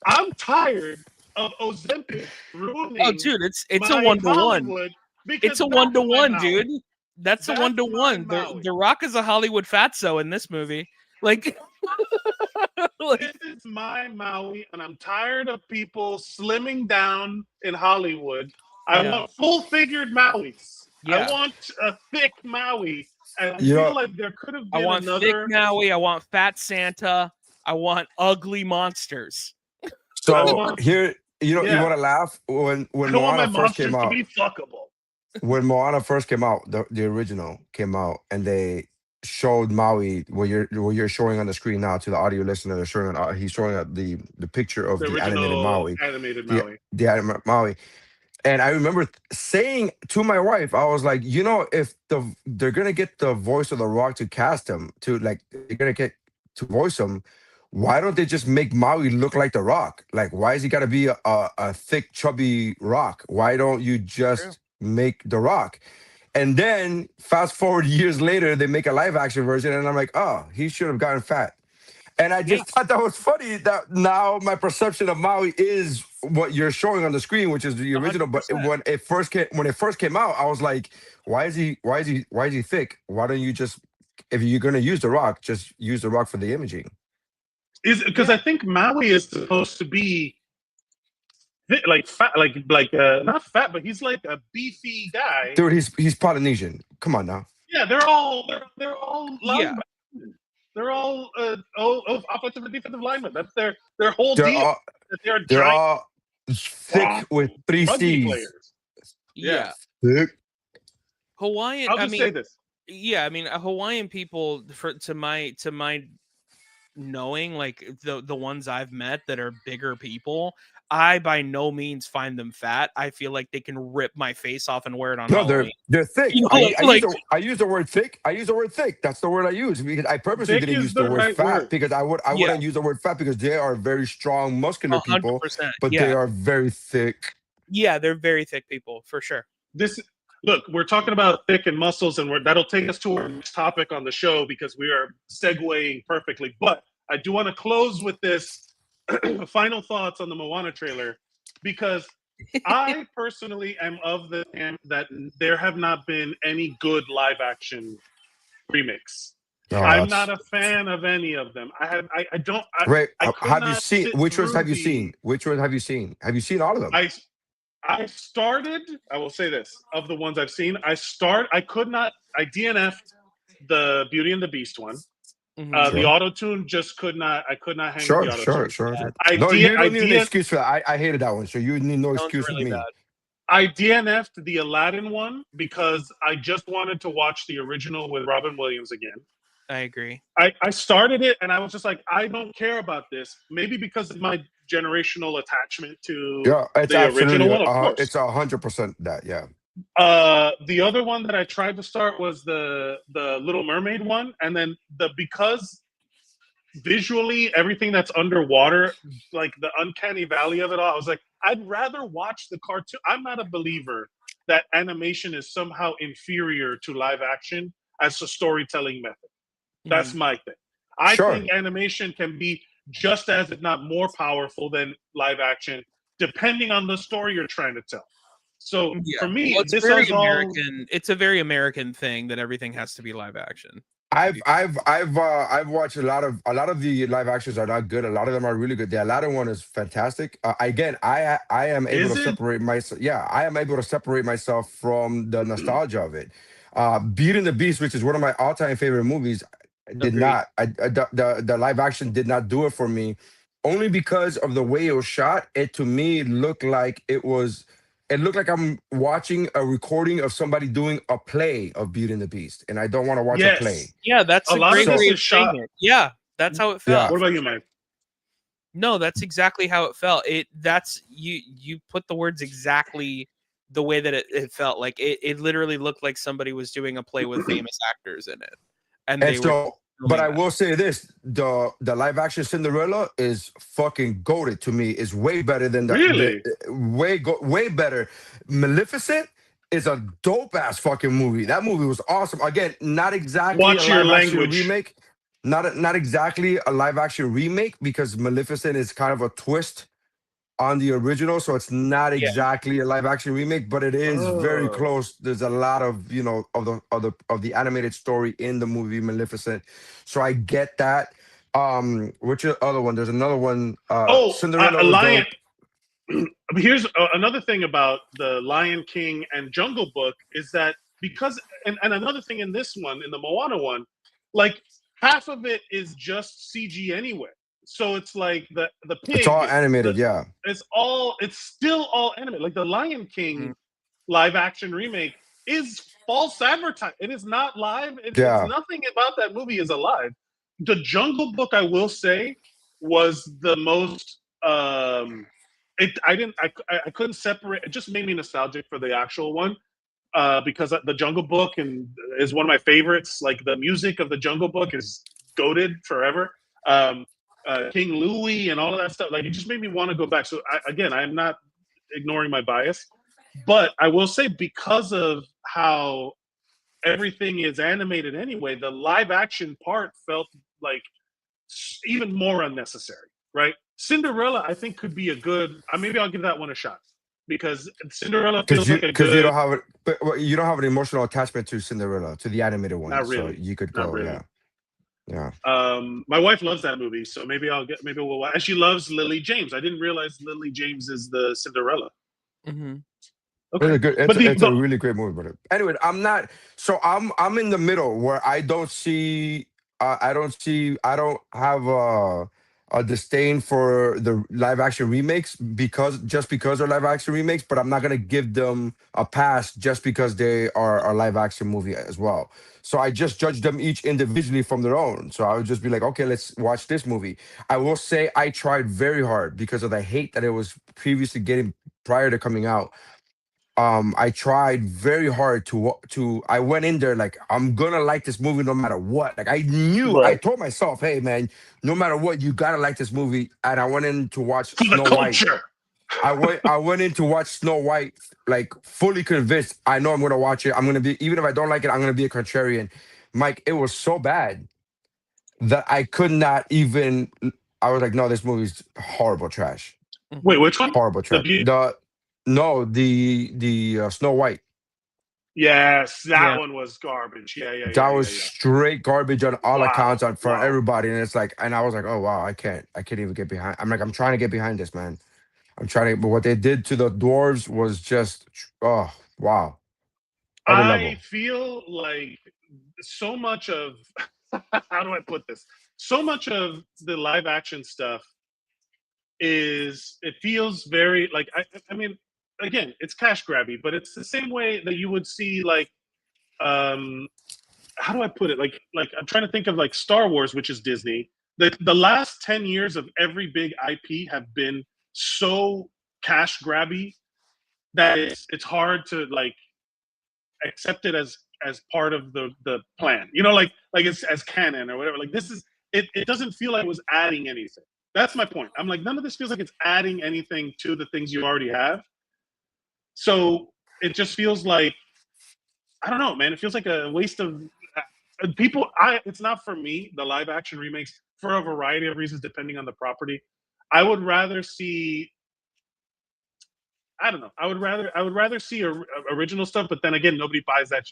Speaker 1: I'm tired of Ozempic ruining.
Speaker 8: Oh, dude, it's a 1-to-1. It's a 1-to-1, dude. That's a 1-to-1. The Rock is a Hollywood fatso in this movie. Like.
Speaker 1: This is my Maui, and I'm tired of people slimming down in Hollywood. I want full-figured Mauis. I want a thick Maui. And I feel like there could have been
Speaker 8: I want thick Maui. I want fat Santa. I want ugly monsters.
Speaker 4: So here, you want to laugh when Moana first came out.
Speaker 1: To be fuckable.
Speaker 4: When Moana first came out, the original came out, and they showed Maui what you're showing on the screen now to the audio listener. They're showing he's showing the picture of the animated Maui. The animated Maui. And I remember saying to my wife, I was like, if they're gonna get the voice of the Rock to cast him, they're gonna get to voice him, why don't they just make Maui look like the Rock? Like, why is he gotta be a thick, chubby Rock? Why don't you just make the Rock? And then fast forward years later, they make a live action version, and I'm like, oh, he should have gotten fat. And I just thought that was funny that now my perception of Maui is what you're showing on the screen, which is the original. 100%. But when it first came out, I was like, why is he thick? Why don't you just, if you're gonna use the Rock, just use the Rock for the imaging?
Speaker 1: Because I think Maui is supposed to be like fat, like not fat, but he's like a beefy guy.
Speaker 4: Dude, he's Polynesian. Come on now.
Speaker 1: Yeah, they're all linemen. They're all offensive and defensive linemen. That's their whole deal.
Speaker 4: They're all thick with 3 C's.
Speaker 1: Players. Yeah.
Speaker 4: Thick.
Speaker 8: Hawaiian.
Speaker 1: I'll just say this.
Speaker 8: Yeah, I mean, Hawaiian people, to my knowing like the ones I've met that are bigger people, I by no means find them fat. I feel like they can rip my face off and wear it on
Speaker 4: No,
Speaker 8: Halloween.
Speaker 4: they're thick.
Speaker 8: You know,
Speaker 4: I use the word thick. I use the word thick. That's the word I use because I purposely
Speaker 1: Thick
Speaker 4: didn't
Speaker 1: is
Speaker 4: use the
Speaker 1: the
Speaker 4: word
Speaker 1: right
Speaker 4: fat
Speaker 1: word.
Speaker 4: because I wouldn't use the word fat because they are very strong, muscular people,
Speaker 8: 100%.
Speaker 4: but they are very thick.
Speaker 8: Yeah, they're very thick people for sure.
Speaker 1: Look, we're talking about thick and muscles, and that'll take us to our next topic on the show because we are segueing perfectly. But I do want to close with this final thoughts on the Moana trailer because I personally am of the camp that there have not been any good live action remakes. I'm not a fan of any of them. I don't.
Speaker 4: Right?
Speaker 1: I could
Speaker 4: Have you
Speaker 1: not
Speaker 4: seen?
Speaker 1: sit
Speaker 4: Which ones
Speaker 1: through
Speaker 4: have you seen? Which ones have you seen? Have you seen all of them?
Speaker 1: I started, I will say this, of the ones I've seen, I DNF'd the Beauty and the Beast one. The auto-tune just could not hang with the auto-tune.
Speaker 4: Sure.
Speaker 1: I
Speaker 4: No, you don't need an
Speaker 1: DNF'd
Speaker 4: excuse for that. I hated that one, so you need no excuse with me.
Speaker 1: I DNF'd the Aladdin one because I just wanted to watch the original with Robin Williams again.
Speaker 8: I agree.
Speaker 1: I started it and I was just like, I don't care about this. Maybe because of my generational attachment to the original one, of course.
Speaker 4: It's 100% that, yeah.
Speaker 1: The other one that I tried to start was the Little Mermaid one, and then because visually everything that's underwater, like the uncanny valley of it all, I was like, I'd rather watch the cartoon. I'm not a believer that animation is somehow inferior to live action as a storytelling method. That's my thing. I think animation can be just as, if not more powerful than live action, depending on the story you're trying to tell. So for me,
Speaker 8: it's very American. It's a very American thing that everything has to be live action.
Speaker 4: I've watched a lot of the live actions are not good. A lot of them are really good. The Aladdin one is fantastic. Again, I am able to separate myself. Yeah, I am able to separate myself from the nostalgia of it. Beauty and the Beast, which is one of my all-time favorite movies, did not. The live action did not do it for me, only because of the way it was shot. It to me looked like it looked like I'm watching a recording of somebody doing a play of Beauty and the Beast, and I don't want to watch a play.
Speaker 8: Yeah, that's a great way of saying it. Yeah, that's how it felt.
Speaker 1: Yeah. What about you, Mike?
Speaker 8: No, that's exactly how it felt. That's you put the words exactly the way that it felt. Like it literally looked like somebody was doing a play with famous actors in it. But I will say this: the live action Cinderella is fucking goated to me. Is way better than way better. Maleficent is a dope ass fucking movie. That movie was awesome. Again, not exactly
Speaker 1: Watch your language
Speaker 4: remake. Not exactly a live action remake because Maleficent is kind of a twist on the original, so it's not exactly a live action remake, but it is very close. There's a lot of of the animated story in the movie Maleficent, so I get that. Which other one? There's another one. Cinderella.
Speaker 1: Lion. Here's another thing about the Lion King and Jungle Book is that because and another thing in this one, in the Moana one, like half of it is just CG anyway. So it's like the pig.
Speaker 4: It's all animated, yeah.
Speaker 1: It's still all animated. Like the Lion King live action remake is false advertising. It is not live. It's nothing about that movie is alive. The Jungle Book, I will say, was the most. I couldn't separate. It just made me nostalgic for the actual one. Because the Jungle Book is one of my favorites. Like the music of the Jungle Book is goated forever. King Louis and all of that stuff. Like it just made me want to go back. So I'm not ignoring my bias, but I will say because of how everything is animated anyway, the live action part felt like even more unnecessary. Right? Cinderella, I think could be a good. Maybe I'll give that one a shot. Because Cinderella feels like a good...
Speaker 4: Because you don't have an emotional attachment to Cinderella, to the animated one.
Speaker 1: Not really.
Speaker 4: So you could go, yeah.
Speaker 1: My wife loves that movie, so maybe we'll watch. And she loves Lily James. I didn't realize Lily James is the Cinderella.
Speaker 8: Mm-hmm.
Speaker 4: Okay. It's a really great movie, but anyway, I'm in the middle where I don't have a disdain for the live action remakes because they're live action remakes, but I'm not gonna give them a pass just because they are a live action movie as well. So I just judge them each individually from their own. So I would just be like, okay, let's watch this movie. I will say I tried very hard because of the hate that it was previously getting prior to coming out. I tried very hard I went in there like I'm gonna like this movie no matter what. Like I
Speaker 1: Right.
Speaker 4: told myself, hey man, no matter what, you gotta like this movie. And I went in to watch
Speaker 1: For the
Speaker 4: Snow White.
Speaker 1: culture.
Speaker 4: I went in to watch Snow White like fully convinced. I know I'm gonna watch it. I'm gonna be, even if I don't like it, I'm gonna be a contrarian. Mike, it was so bad that I could not even. I was like, no, this movie's horrible trash.
Speaker 1: Wait, which one?
Speaker 4: Horrible
Speaker 1: The
Speaker 4: trash.
Speaker 1: Beauty?
Speaker 4: The Snow White.
Speaker 1: Yes, that
Speaker 8: Yeah.
Speaker 1: one was garbage. Yeah.
Speaker 4: That was straight garbage on all accounts for
Speaker 1: Wow.
Speaker 4: everybody. And it's like, and I was like, oh wow, I can't even get behind. I'm trying to get behind this, man. I'm trying to, but what they did to the dwarves was just, oh wow, other level.
Speaker 1: I feel like so much of how do I put this? So much of the live action stuff it feels very like I mean, again, it's cash grabby, but it's the same way that you would see like how do I put it? Like I'm trying to think of like Star Wars, which is Disney. The last 10 years of every big IP have been so cash grabby that it's hard to like accept it as part of the plan. You know, like it's as canon or whatever. Like this is it doesn't feel like it was adding anything. That's my point. I'm like, none of this feels like it's adding anything to the things you already have. So it just feels like, I don't know, man. It feels like a waste of people. It's not for me, the live action remakes, for a variety of reasons, depending on the property. I would rather see, I don't know. I would rather see original stuff, but then again, nobody buys that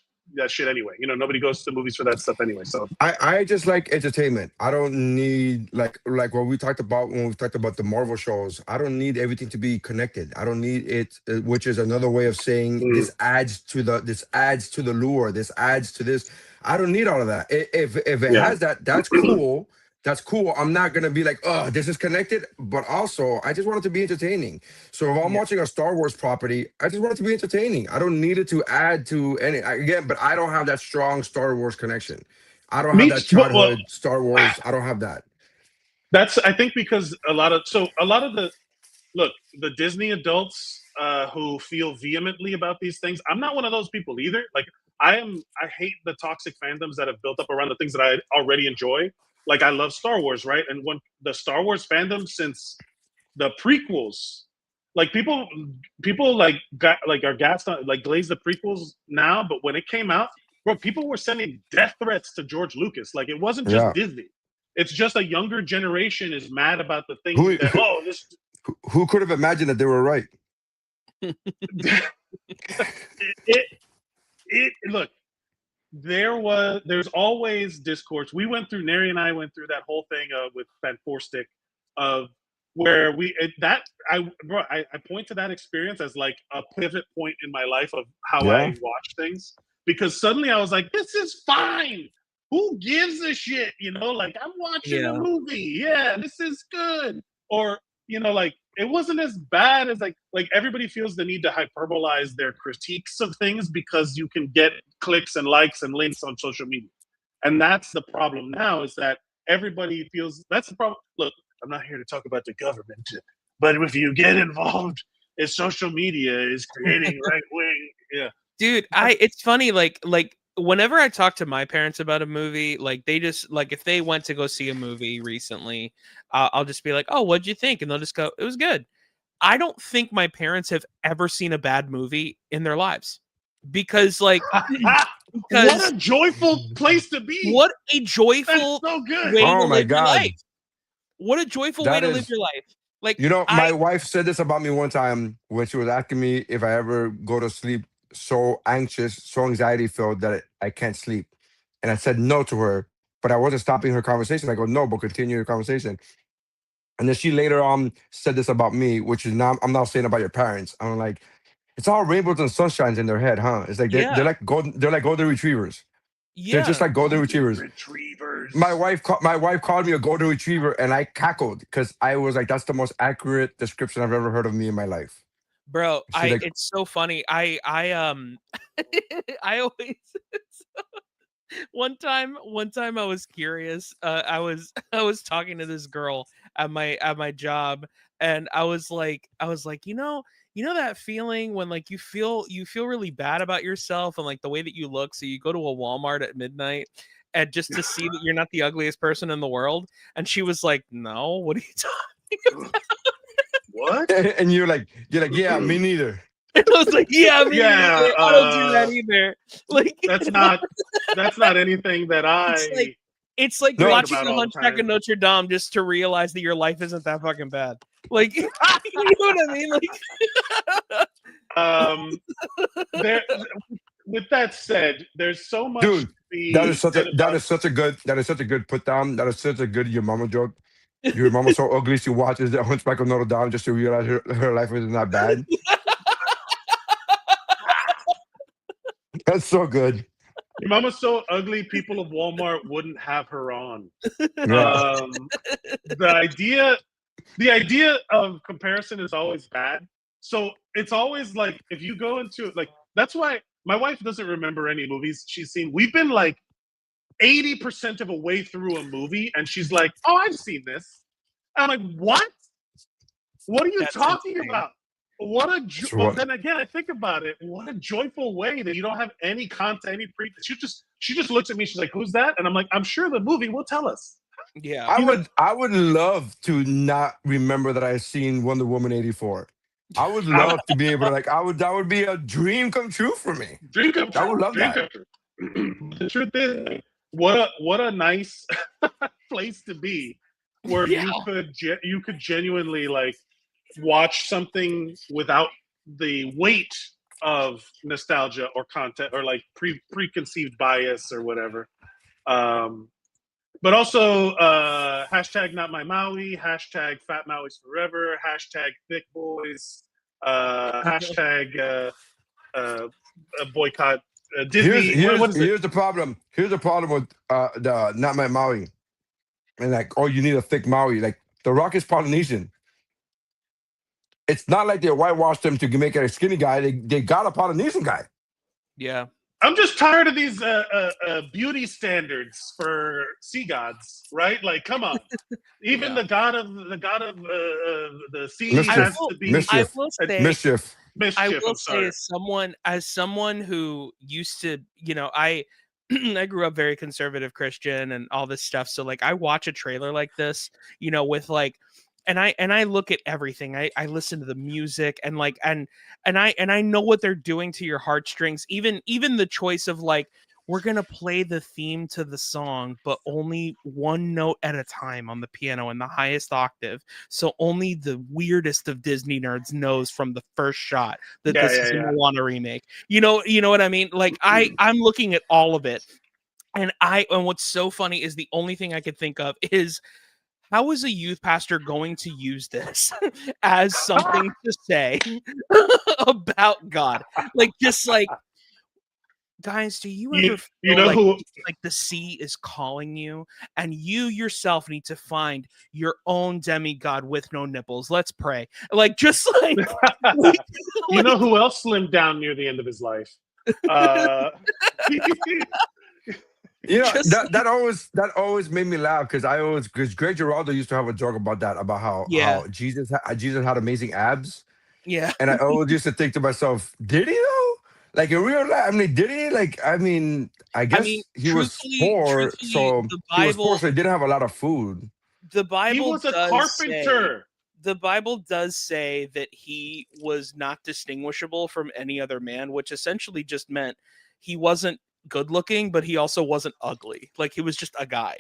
Speaker 1: shit anyway. You know, nobody goes to the movies for that stuff anyway. So
Speaker 4: I just like entertainment. I don't need like what we talked about when we talked about the Marvel shows. I don't need everything to be connected. I don't need it, which is another way of saying this adds to the lure. This adds to this. I don't need all of that. If it has that, that's cool. That's cool. I'm not gonna be like, oh, this is connected, but also I just want it to be entertaining. So if I'm watching a Star Wars property, I just want it to be entertaining. I don't need it to add to any again, but I don't have that strong Star Wars connection. I don't have that childhood Star Wars. I don't have that.
Speaker 1: That's I think because a lot of the Disney adults who feel vehemently about these things. I'm not one of those people either. Like I hate the toxic fandoms that have built up around the things that I already enjoy. Like I love Star Wars, right? And when the Star Wars fandom since the prequels, like people like are gassed on like glaze the prequels now, but when it came out, bro, people were sending death threats to George Lucas. Like it wasn't just Disney. It's just a younger generation is mad about the things
Speaker 4: who could have imagined that they were right?
Speaker 1: Look, there's always discourse. We went through, Nery and I went through that whole thing with Fan Four Stick of where I point to that experience as like a pivot point in my life of how I watch things, because suddenly I was like, this is fine. Who gives a shit? You know, like I'm watching a movie. Yeah, this is good. Or, you know, like it wasn't as bad as like everybody feels the need to hyperbolize their critiques of things because you can get clicks and likes and links on social media. And that's the problem now, is that everybody feels that's the problem. Look, I'm not here to talk about the government, but if you get involved in social media is creating right wing. Yeah.
Speaker 8: Dude, it's funny, like whenever I talk to my parents about a movie, like they just like if they went to go see a movie recently, I'll just be like, "Oh, what'd you think?" And they'll just go, "It was good." I don't think my parents have ever seen a bad movie in their lives, because like
Speaker 1: what a joyful place to be!
Speaker 8: What a joyful
Speaker 1: so good.
Speaker 8: way to
Speaker 4: Oh my
Speaker 8: live your
Speaker 4: God.
Speaker 8: life! What a joyful way to live your life! Like,
Speaker 4: you know, my wife said this about me one time when she was asking me if I ever go to sleep so anxious, so anxiety filled that I can't sleep. And I said no to her, but I wasn't stopping her conversation. I go, no, but continue your conversation. And then she later on said this about me, which is now I'm not saying about your parents. I'm like, it's all rainbows and sunshines in their head, huh? It's like they're like golden retrievers. They're just like golden retrievers.
Speaker 1: Retrievers.
Speaker 4: My wife called me a golden retriever, and I cackled because I was like, "That's the most accurate description I've ever heard of me in my life."
Speaker 8: Bro,
Speaker 4: She's like,
Speaker 8: it's so funny. I I always one time I was curious. I was talking to this girl at my job, and I was like, you know that feeling when like you feel really bad about yourself and like the way that you look, so you go to a Walmart at midnight and just to see that you're not the ugliest person in the world. And she was like, "No, what are you talking about?"
Speaker 1: What?
Speaker 4: and you're like, "Yeah, me neither."
Speaker 8: I was like, "Yeah, me neither. I don't do that either." Like
Speaker 1: that's not anything that I.
Speaker 8: It's like
Speaker 4: No,
Speaker 8: watching
Speaker 1: about
Speaker 8: The
Speaker 1: all the
Speaker 8: Hunchback of
Speaker 1: time.
Speaker 8: Notre Dame just to realize that your life isn't that fucking bad. Like, you know what I mean? Like,
Speaker 1: there. With that said, there's so much.
Speaker 4: Dude,
Speaker 1: to be
Speaker 4: that is such a good put down. That is such a good your mama joke. Your mama's so ugly she watches The Hunchback of Notre Dame just to realize her life is not bad. That's so good.
Speaker 1: Your mama's so ugly, people of Walmart wouldn't have her on.
Speaker 4: Yeah.
Speaker 1: The idea of comparison is always bad. So it's always like if you go into it, like that's why my wife doesn't remember any movies she's seen. We've been like 80% of a way through a movie, and she's like, "Oh, I've seen this." I'm like, "What? What are you talking about?" But then again, I think about it. What a joyful way that you don't have any content, any pre. She just looks at me. She's like, "Who's that?" And I'm like, "I'm sure the movie will tell us."
Speaker 8: Yeah,
Speaker 4: I would love to not remember that I've seen Wonder Woman 84. I would love to be able to that would be a dream come true for me.
Speaker 1: Dream come true.
Speaker 4: I would love that.
Speaker 1: The truth is, what a nice place to be, where you could genuinely like watch something without the weight of nostalgia or content or like preconceived bias or whatever. But also hashtag not my Maui, hashtag fat Maui's forever, hashtag thick boys, hashtag boycott Disney.
Speaker 4: Here's the problem. Here's the problem with the not my Maui. And like, oh, you need a thick Maui. Like The Rock is Polynesian. It's not like they whitewashed him to make it a skinny guy. They got a Polynesian guy.
Speaker 8: Yeah.
Speaker 1: I'm just tired of these beauty standards for sea gods, right? Like, come on. Even the god of the sea has to be
Speaker 4: mischief.
Speaker 8: I will say, as someone who used to, I grew up very conservative Christian and all this stuff. So like, I watch a trailer like this, with like. And I look at everything. I listen to the music and like and I know what they're doing to your heartstrings. Even the choice of like, we're gonna play the theme to the song, but only one note at a time on the piano in the highest octave. So only the weirdest of Disney nerds knows from the first shot that this is a Moana remake. You know what I mean? Like I'm looking at all of it, and what's so funny is the only thing I could think of is, how is a youth pastor going to use this as something to say about God? Like, just like, guys, do you ever feel like the sea is calling you and you yourself need to find your own demigod with no nipples? Let's pray. Like, just like,
Speaker 1: you know who else slimmed down near the end of his life?
Speaker 4: That always made me laugh because Greg Giraldo used to have a joke about that, about how Jesus had amazing abs.
Speaker 8: Yeah.
Speaker 4: And I always used to think to myself, did he though? Like in real life, I mean, did he? Like, I guess he was poor, so he was poor, so he didn't have a lot of food.
Speaker 8: The Bible,
Speaker 1: he was a carpenter.
Speaker 8: The Bible does say that he was not distinguishable from any other man, which essentially just meant he wasn't good looking, but he also wasn't ugly. Like, he was just a guy,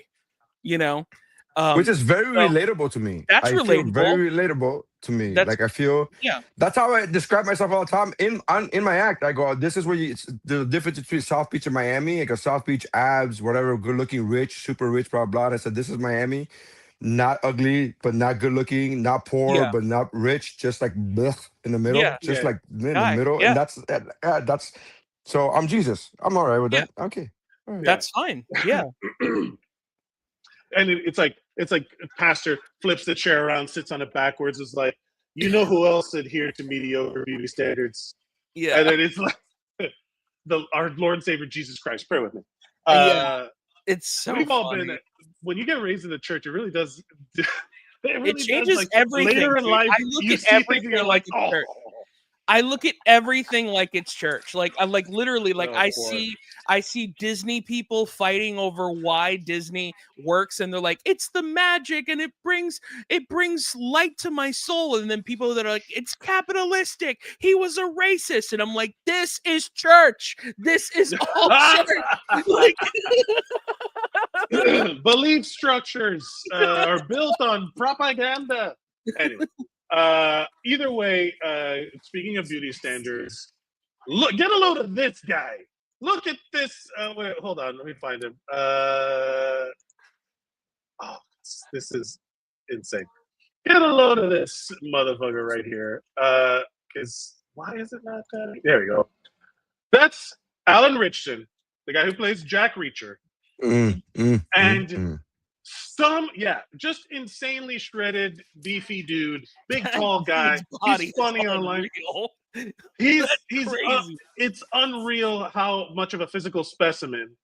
Speaker 4: which is very relatable to me.
Speaker 8: That's relatable.
Speaker 4: Very relatable to me. I feel that's how I describe myself all the time in my act. I go, this is where it's the difference between South Beach and Miami. Like a South Beach abs, whatever, good looking, rich, super rich, blah blah. And I said, this is Miami, not ugly but not good looking, not poor but not rich, just like blech, in the middle, like in the middle. And that's so I'm Jesus. I'm all right with that. Okay.
Speaker 8: That's fine. Yeah.
Speaker 1: And it's like pastor flips the chair around, sits on it backwards. It's like, you know who else adhered to mediocre beauty standards?
Speaker 8: Yeah.
Speaker 1: And then it's like our Lord and Savior Jesus Christ. Pray with me.
Speaker 8: Yeah. It's so
Speaker 1: we've all
Speaker 8: funny.
Speaker 1: been when you get raised in the church. It really does.
Speaker 8: It changes everything.
Speaker 1: Later in life,
Speaker 8: I look
Speaker 1: you
Speaker 8: at
Speaker 1: see
Speaker 8: everything
Speaker 1: things, you're
Speaker 8: like
Speaker 1: like,
Speaker 8: it's church. I look at everything like it's church. Like I literally like
Speaker 1: Oh,
Speaker 8: I
Speaker 1: boy.
Speaker 8: see Disney people fighting over why Disney works, and they're like, it's the magic and it brings light to my soul. And then people that are like, it's capitalistic. He was a racist. And I'm like, this is church. This is all church. Like
Speaker 1: belief structures are built on propaganda. Anyway. Either way, speaking of beauty standards, look, get a load of this guy. Look at this. Wait, hold on, let me find him. This is insane. Get a load of this motherfucker right here. Because why is it not that? There we go. That's Alan Richardson, the guy who plays Jack Reacher. Just insanely shredded, beefy dude, big tall guy. He's funny online. He's crazy. It's unreal how much of a physical specimen.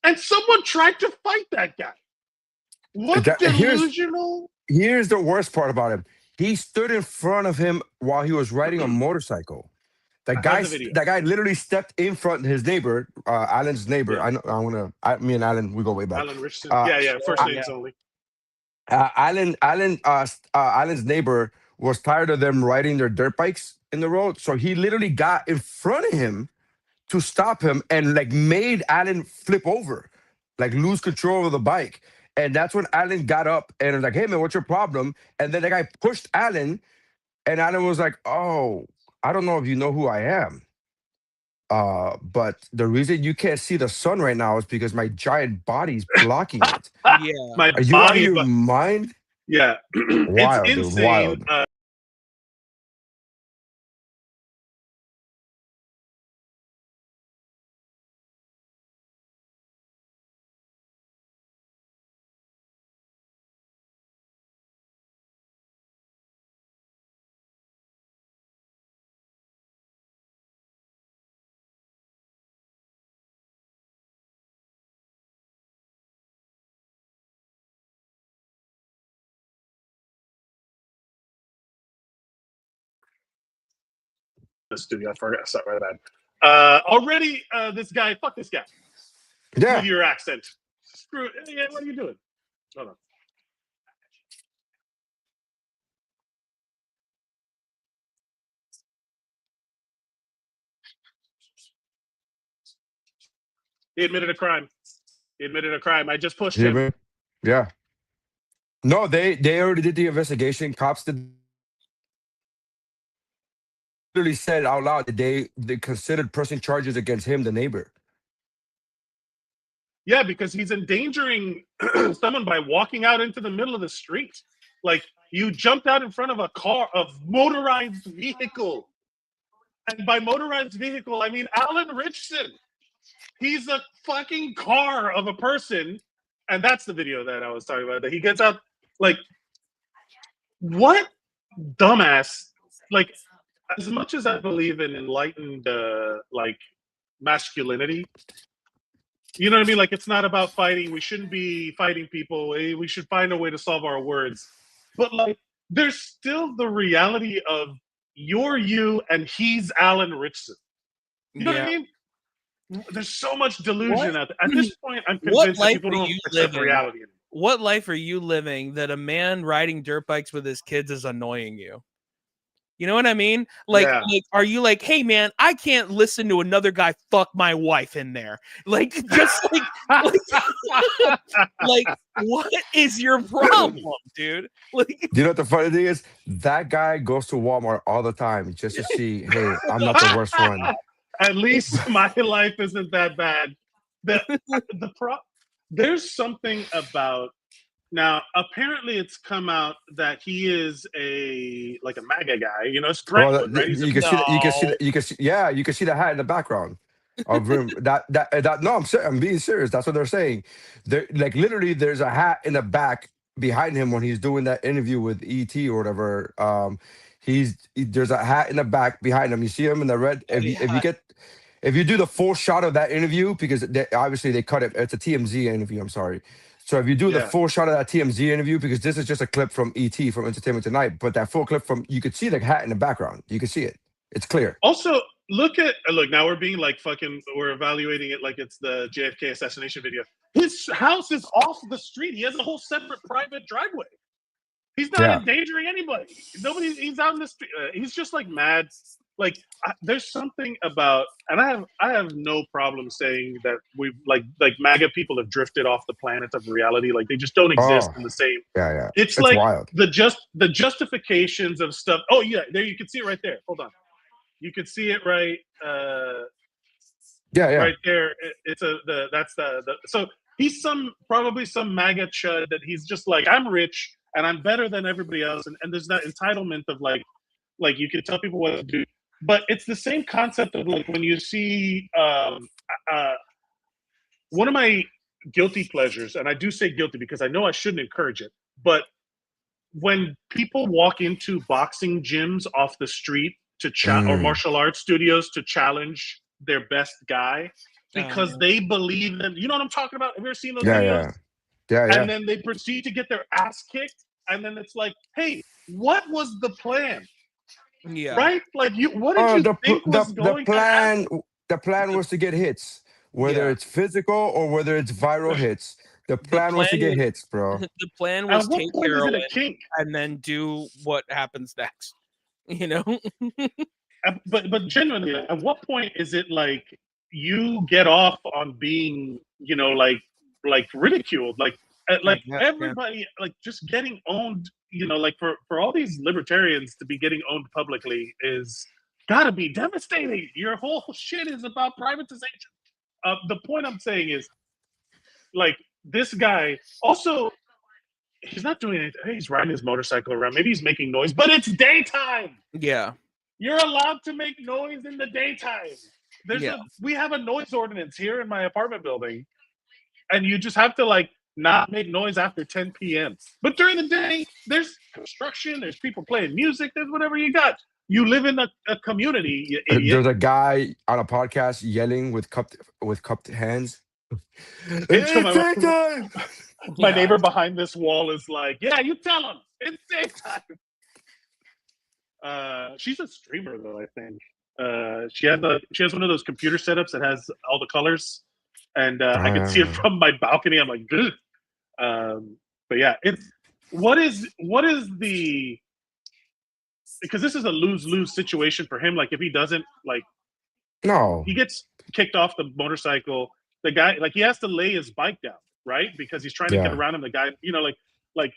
Speaker 1: And someone tried to fight that guy. What delusional?
Speaker 4: Here's the worst part about him. He stood in front of him while he was riding a motorcycle. That guy literally stepped in front of his neighbor, Alan's neighbor. Yeah. Me and Alan, we go way back.
Speaker 1: Alan Richardson. First names only.
Speaker 4: Alan's neighbor was tired of them riding their dirt bikes in the road, so he literally got in front of him to stop him and like made Alan flip over, like lose control of the bike. And that's when Alan got up and was like, "Hey man, what's your problem?" And then the guy pushed Alan, and Alan was like, "Oh, I don't know if you know who I am. But the reason you can't see the sun right now is because my giant body's blocking it."
Speaker 8: Yeah.
Speaker 4: Are you out of your mind?
Speaker 1: Yeah.
Speaker 4: Wild,
Speaker 1: it's insane.
Speaker 4: wild.
Speaker 1: The studio, I forgot. Sorry about that. Already, this guy, fuck this guy.
Speaker 4: Yeah.
Speaker 1: With your accent. Screw it. Yeah, what are you doing? Hold on. He admitted a crime. I just pushed him.
Speaker 4: Yeah. No, they already did the investigation. Cops literally said out loud that they considered pressing charges against him, the neighbor.
Speaker 1: Yeah, because he's endangering someone by walking out into the middle of the street. Like, you jumped out in front of a motorized vehicle. And by motorized vehicle, I mean Alan Richardson. He's a fucking car of a person. And that's the video that I was talking about. That he gets out, like, what dumbass, like, as much as I believe in enlightened, like, masculinity, you know what I mean? Like, it's not about fighting. We shouldn't be fighting people. We should find a way to solve our words. But, like, there's still the reality of you're you and he's Alan Richardson. You know what I mean? There's so much delusion out there. At this point, I'm convinced that people don't accept reality anymore.
Speaker 8: What life are you living that a man riding dirt bikes with his kids is annoying you? You know what I mean? Like, are you like, hey man, I can't listen to another guy fuck my wife in there? Like, just like what is your problem, dude? Like,
Speaker 4: you know what the funny thing is? That guy goes to Walmart all the time just to see, hey, I'm not the worst one.
Speaker 1: At least my life isn't that bad. There's something about now. Apparently, it's come out that he is a MAGA guy. You know, it's great.
Speaker 4: Well, you can see the hat in the background. of him. No, I'm being serious. That's what they're saying. They're like literally. There's a hat in the back behind him when he's doing that interview with ET or whatever. There's a hat in the back behind him. You see him in the red. If you do the full shot of that interview, because obviously they cut it. It's a TMZ interview. I'm sorry. So if you do the full shot of that TMZ interview, because this is just a clip from ET from Entertainment Tonight, but that full clip you could see the hat in the background. You can see it. It's clear.
Speaker 1: Also, look now we're being like we're evaluating it like it's the JFK assassination video. His house is off the street. He has a whole separate private driveway. He's not endangering anybody. He's out in the street. He's just like mad. Like there's something about, and I have no problem saying that we've like MAGA people have drifted off the planet of reality. Like they just don't exist in the same.
Speaker 4: Yeah.
Speaker 1: It's like
Speaker 4: wild.
Speaker 1: the justifications of stuff. Oh yeah, there you can see it right there. Hold on. You could see it right. Right there. So he's probably some MAGA chud that he's just like, I'm rich and I'm better than everybody else, and there's that entitlement of like you can tell people what to do. But it's the same concept of like when you see one of my guilty pleasures, and I do say guilty because I know I shouldn't encourage it, but when people walk into boxing gyms off the street to or martial arts studios to challenge their best guy because they believe in, you know what I'm talking about? Have you ever seen those videos?
Speaker 4: Yeah.
Speaker 1: And then they proceed to get their ass kicked, and then it's like, hey, what was the plan?
Speaker 8: Yeah.
Speaker 1: Right? Like what did you think was going to happen?
Speaker 4: The plan was to get hits, whether it's physical or whether it's viral hits. The plan was to get hits, bro.
Speaker 8: The plan was take heroin
Speaker 1: kink?
Speaker 8: And then do what happens next. You know?
Speaker 1: But genuinely, at what point is it like you get off on being, you know, like ridiculed, like everybody like just getting owned, you know, like for all these libertarians to be getting owned publicly is gotta be devastating. Your whole shit is about privatization. The point I'm saying is, like, this guy also, he's not doing anything. Hey, he's riding his motorcycle around. Maybe he's making noise, but it's daytime.
Speaker 8: Yeah.
Speaker 1: You're allowed to make noise in the daytime. We have a noise ordinance here in my apartment building, and you just have to like not make noise after 10 p.m. But during the day, there's construction, there's people playing music, there's whatever you got. You live in a community, you idiot.
Speaker 4: There's a guy on a podcast yelling with cupped hands.
Speaker 1: My neighbor behind this wall is like, yeah, you tell him it's daytime. She's a streamer though, I think. She has one of those computer setups that has all the colors, and I can see it from my balcony. I'm like, good. But yeah, it's what is the, because this is a lose-lose situation for him. Like if he doesn't, like,
Speaker 4: no,
Speaker 1: he gets kicked off the motorcycle. The guy, like, he has to lay his bike down, right? Because he's trying to get around him. The guy, you know, like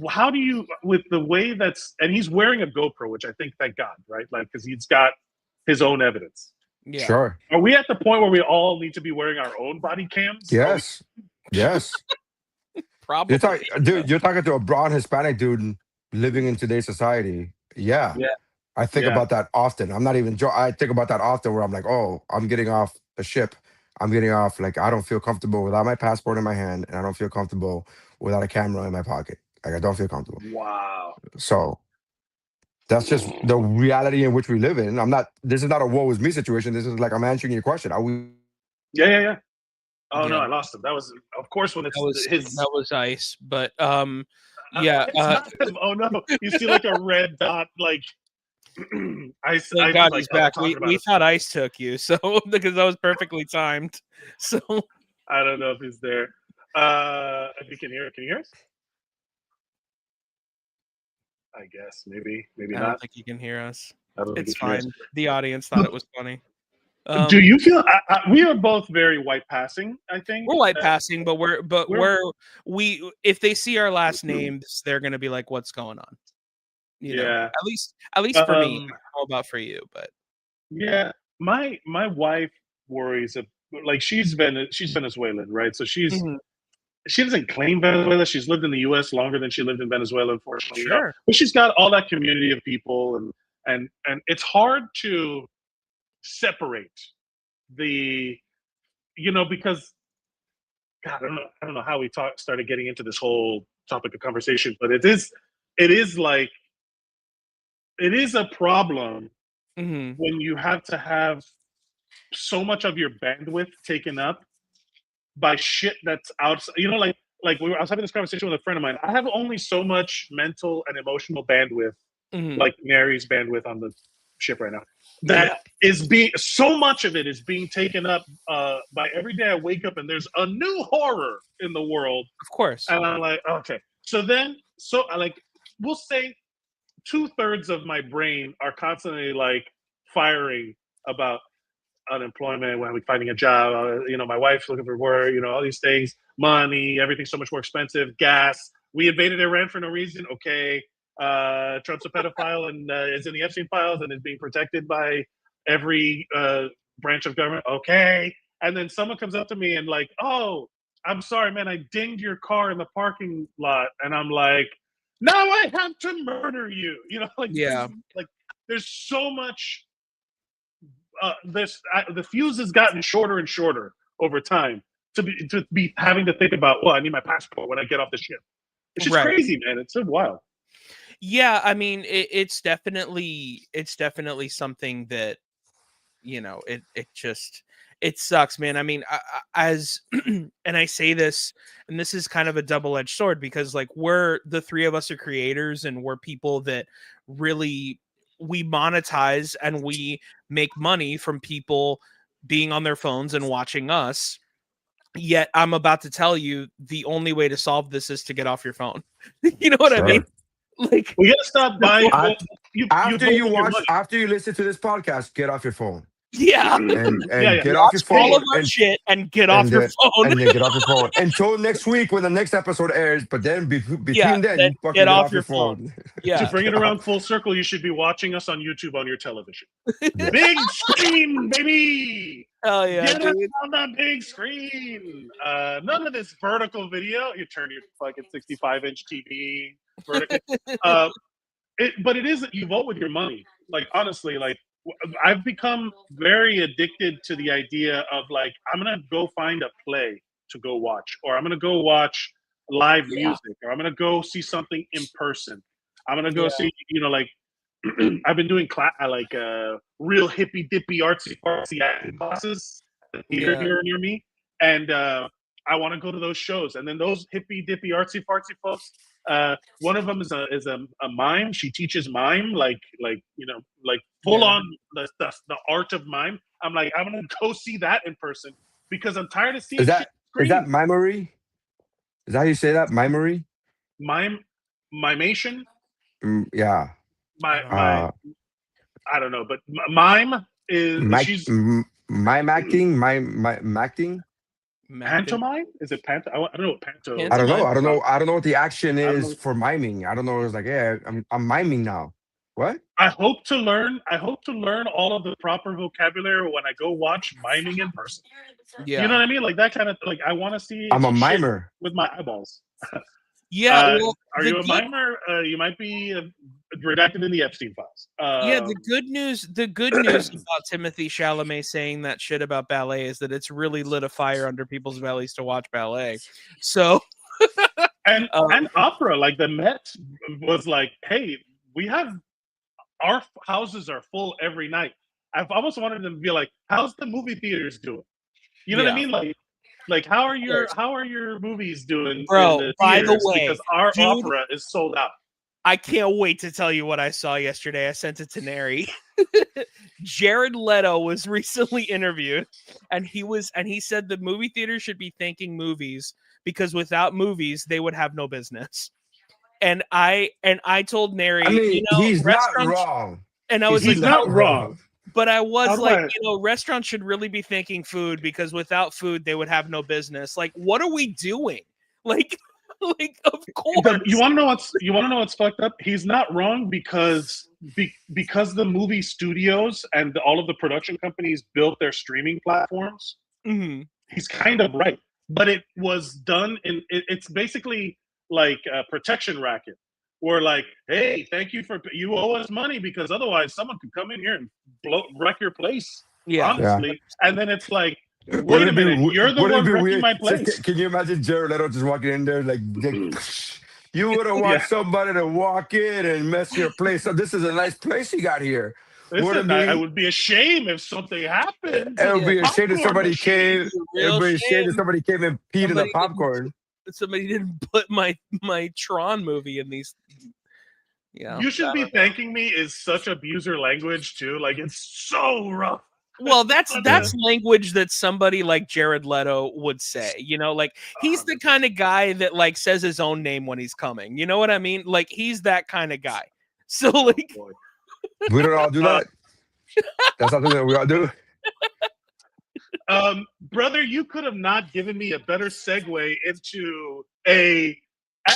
Speaker 1: how do you, with the way that's, and he's wearing a GoPro, which I think, thank God, right? Like, because he's got his own evidence.
Speaker 8: Yeah.
Speaker 4: Sure.
Speaker 1: Are we at the point where we all need to be wearing our own body cams?
Speaker 4: Yes. Yes.
Speaker 8: Probably.
Speaker 4: You're talking to a brown Hispanic dude living in today's society. Yeah. I think about that often. I'm not even I think about that often where I'm like, oh, I'm getting off a ship. I'm getting off, like, I don't feel comfortable without my passport in my hand, and I don't feel comfortable without a camera in my pocket. Like, I don't feel comfortable.
Speaker 1: Wow.
Speaker 4: So that's just the reality in which we live in. This is not a woe is me situation. This is like, I'm answering your question. Are we?
Speaker 1: Yeah. Oh no, I lost him. That was, of course, when
Speaker 8: that was ice, but
Speaker 1: yeah. Oh no, you see like a red dot, like ice.
Speaker 8: Thank God he's back. We thought ice took you, so because that was perfectly timed. So
Speaker 1: I don't know if he's there. If you can hear us? I guess maybe
Speaker 8: I
Speaker 1: not.
Speaker 8: don't think you can hear us.
Speaker 1: It's
Speaker 8: fine. The audience thought it was funny.
Speaker 1: Do you feel we are both very white passing? I think
Speaker 8: we're white passing, but we if they see our last names, they're gonna be like, "What's going on?" You know? At least for me. I don't know about for you, but
Speaker 1: yeah, my wife worries. Like she's Venezuelan, right? So she doesn't claim Venezuela. She's lived in the U.S. longer than she lived in Venezuela, unfortunately.
Speaker 8: Sure.
Speaker 1: You know? But she's got all that community of people, and it's hard to separate because God, I don't know how we started getting into this whole topic of conversation, but it is a problem
Speaker 8: Mhm.
Speaker 1: when you have to have so much of your bandwidth taken up by shit that's outside. I was having this conversation with a friend of mine. I have only so much mental and emotional bandwidth,
Speaker 8: Mhm.
Speaker 1: like Nery's bandwidth on the ship right now. That is so much of it is being taken up by every day I wake up and there's a new horror in the world.
Speaker 8: Of course.
Speaker 1: And I'm like, okay. We'll say 2/3 of my brain are constantly like firing about unemployment, when I'm finding a job, my wife's looking for work, all these things, money, everything's so much more expensive, gas. We invaded Iran for no reason. Okay. Trump's a pedophile and is in the Epstein files and is being protected by every branch of government. Okay. And then someone comes up to me and like, oh, I'm sorry, man, I dinged your car in the parking lot. And I'm like, now I have to murder you.
Speaker 8: Yeah.
Speaker 1: There's so much. The fuse has gotten shorter and shorter over time to be having to think about, well, I need my passport when I get off the ship. It's just crazy, man. It's so wild.
Speaker 8: Yeah, I mean, it's definitely something that, it sucks, man. I mean, and I say this, and this is kind of a double-edged sword, because like the three of us are creators and we're people that really, we monetize and we make money from people being on their phones and watching us. Yet I'm about to tell you the only way to solve this is to get off your phone. You know what I mean? Like,
Speaker 1: we gotta stop buying.
Speaker 4: After you listen to this podcast, get off your phone.
Speaker 8: Yeah,
Speaker 4: and get off your phone.
Speaker 8: All of our shit and get off your phone.
Speaker 4: And then get off your phone until next week when the next episode airs. But then between then, you fucking
Speaker 8: get off your phone. Yeah.
Speaker 1: To bring it around full circle, you should be watching us on YouTube on your television. Big screen, baby.
Speaker 8: Oh yeah,
Speaker 1: get us on the big screen. None of this vertical video. You turn your fucking 65-inch TV vertical. But it is, you vote with your money. Like, honestly, like, I've become very addicted to the idea of like, I'm gonna go find a play to go watch, or I'm gonna go watch live music, or I'm gonna go see something in person. I'm gonna go see, I've been doing real hippy dippy artsy fartsy acting classes here near me, and I want to go to those shows. And then those hippy dippy artsy fartsy folks, one of them is a mime. She teaches mime, like full on the art of mime. I'm like, I'm gonna go see that in person because I'm tired of seeing. Is that
Speaker 4: mimery? Is that how you say that? Mimery?
Speaker 1: Mimation?
Speaker 4: Yeah.
Speaker 1: I don't know, but mime is
Speaker 4: mime acting.
Speaker 1: Pantomime? Is it panto? I don't know what panto.
Speaker 4: I don't know what the action is for miming. I don't know. It's like, yeah, I'm miming now. What?
Speaker 1: I hope to learn all of the proper vocabulary when I go watch miming in person.
Speaker 8: Yeah.
Speaker 1: You know what I mean? Like that kind of, like, I want to see.
Speaker 4: I'm a mimer
Speaker 1: with my eyeballs.
Speaker 8: Yeah.
Speaker 1: Are you a mimer? You might be redacted in the Epstein files.
Speaker 8: The good news about Timothy Chalamet saying that shit about ballet is that it's really lit a fire under people's bellies to watch ballet. So
Speaker 1: and opera, like the Met was like, hey, we have our houses are full every night. I've almost wanted them to be like, how's the movie theaters doing? You know what I mean? Like how are your movies doing?
Speaker 8: Bro, by the way,
Speaker 1: because our opera is sold out.
Speaker 8: I can't wait to tell you what I saw yesterday. I sent it to Nery. Jared Leto was recently interviewed, and he said the movie theaters should be thanking movies because without movies they would have no business. And I told Nery,
Speaker 4: I mean, he's not wrong.
Speaker 8: And I was
Speaker 1: he's not wrong.
Speaker 8: But I was like, restaurants should really be thanking food because without food they would have no business. Like, what are we doing? Like, of course.
Speaker 1: You want to know what's fucked up? He's not wrong because the movie studios and all of the production companies built their streaming platforms.
Speaker 8: Mm-hmm.
Speaker 1: He's kind of right, but it was done it's basically like a protection racket. We're like, hey, thank you you owe us money because otherwise someone could come in here and wreck your place.
Speaker 8: Yeah.
Speaker 1: honestly. And then it's like, wait
Speaker 4: Wouldn't
Speaker 1: a
Speaker 4: it be
Speaker 1: minute,
Speaker 4: w-
Speaker 1: you're the
Speaker 4: wouldn't it
Speaker 1: one
Speaker 4: be
Speaker 1: wrecking
Speaker 4: weird?
Speaker 1: my place.
Speaker 4: Can you imagine Jared Leto just walking in there like you would have want
Speaker 1: Yeah.
Speaker 4: somebody to walk in and mess your place up. This is a nice place you got here.
Speaker 1: Listen, I would be ashamed if something happened.
Speaker 4: It would be a shame if
Speaker 1: Popcorn
Speaker 4: somebody
Speaker 1: machine.
Speaker 4: came. It
Speaker 8: Real
Speaker 4: would be a shame if
Speaker 8: shame.
Speaker 4: somebody came and peed in the popcorn.
Speaker 8: Somebody didn't put my Tron movie in these. Yeah.
Speaker 1: You should be thanking me is such abuser language too. Like it's so rough.
Speaker 8: Well, that's language that somebody like Jared Leto would say. You know, like he's the kind of guy that like says his own name when he's coming. You know what I mean? Like he's that kind of guy. So like
Speaker 4: we don't all do that. That's something that we all do.
Speaker 1: Brother, you could have not given me a better segue into a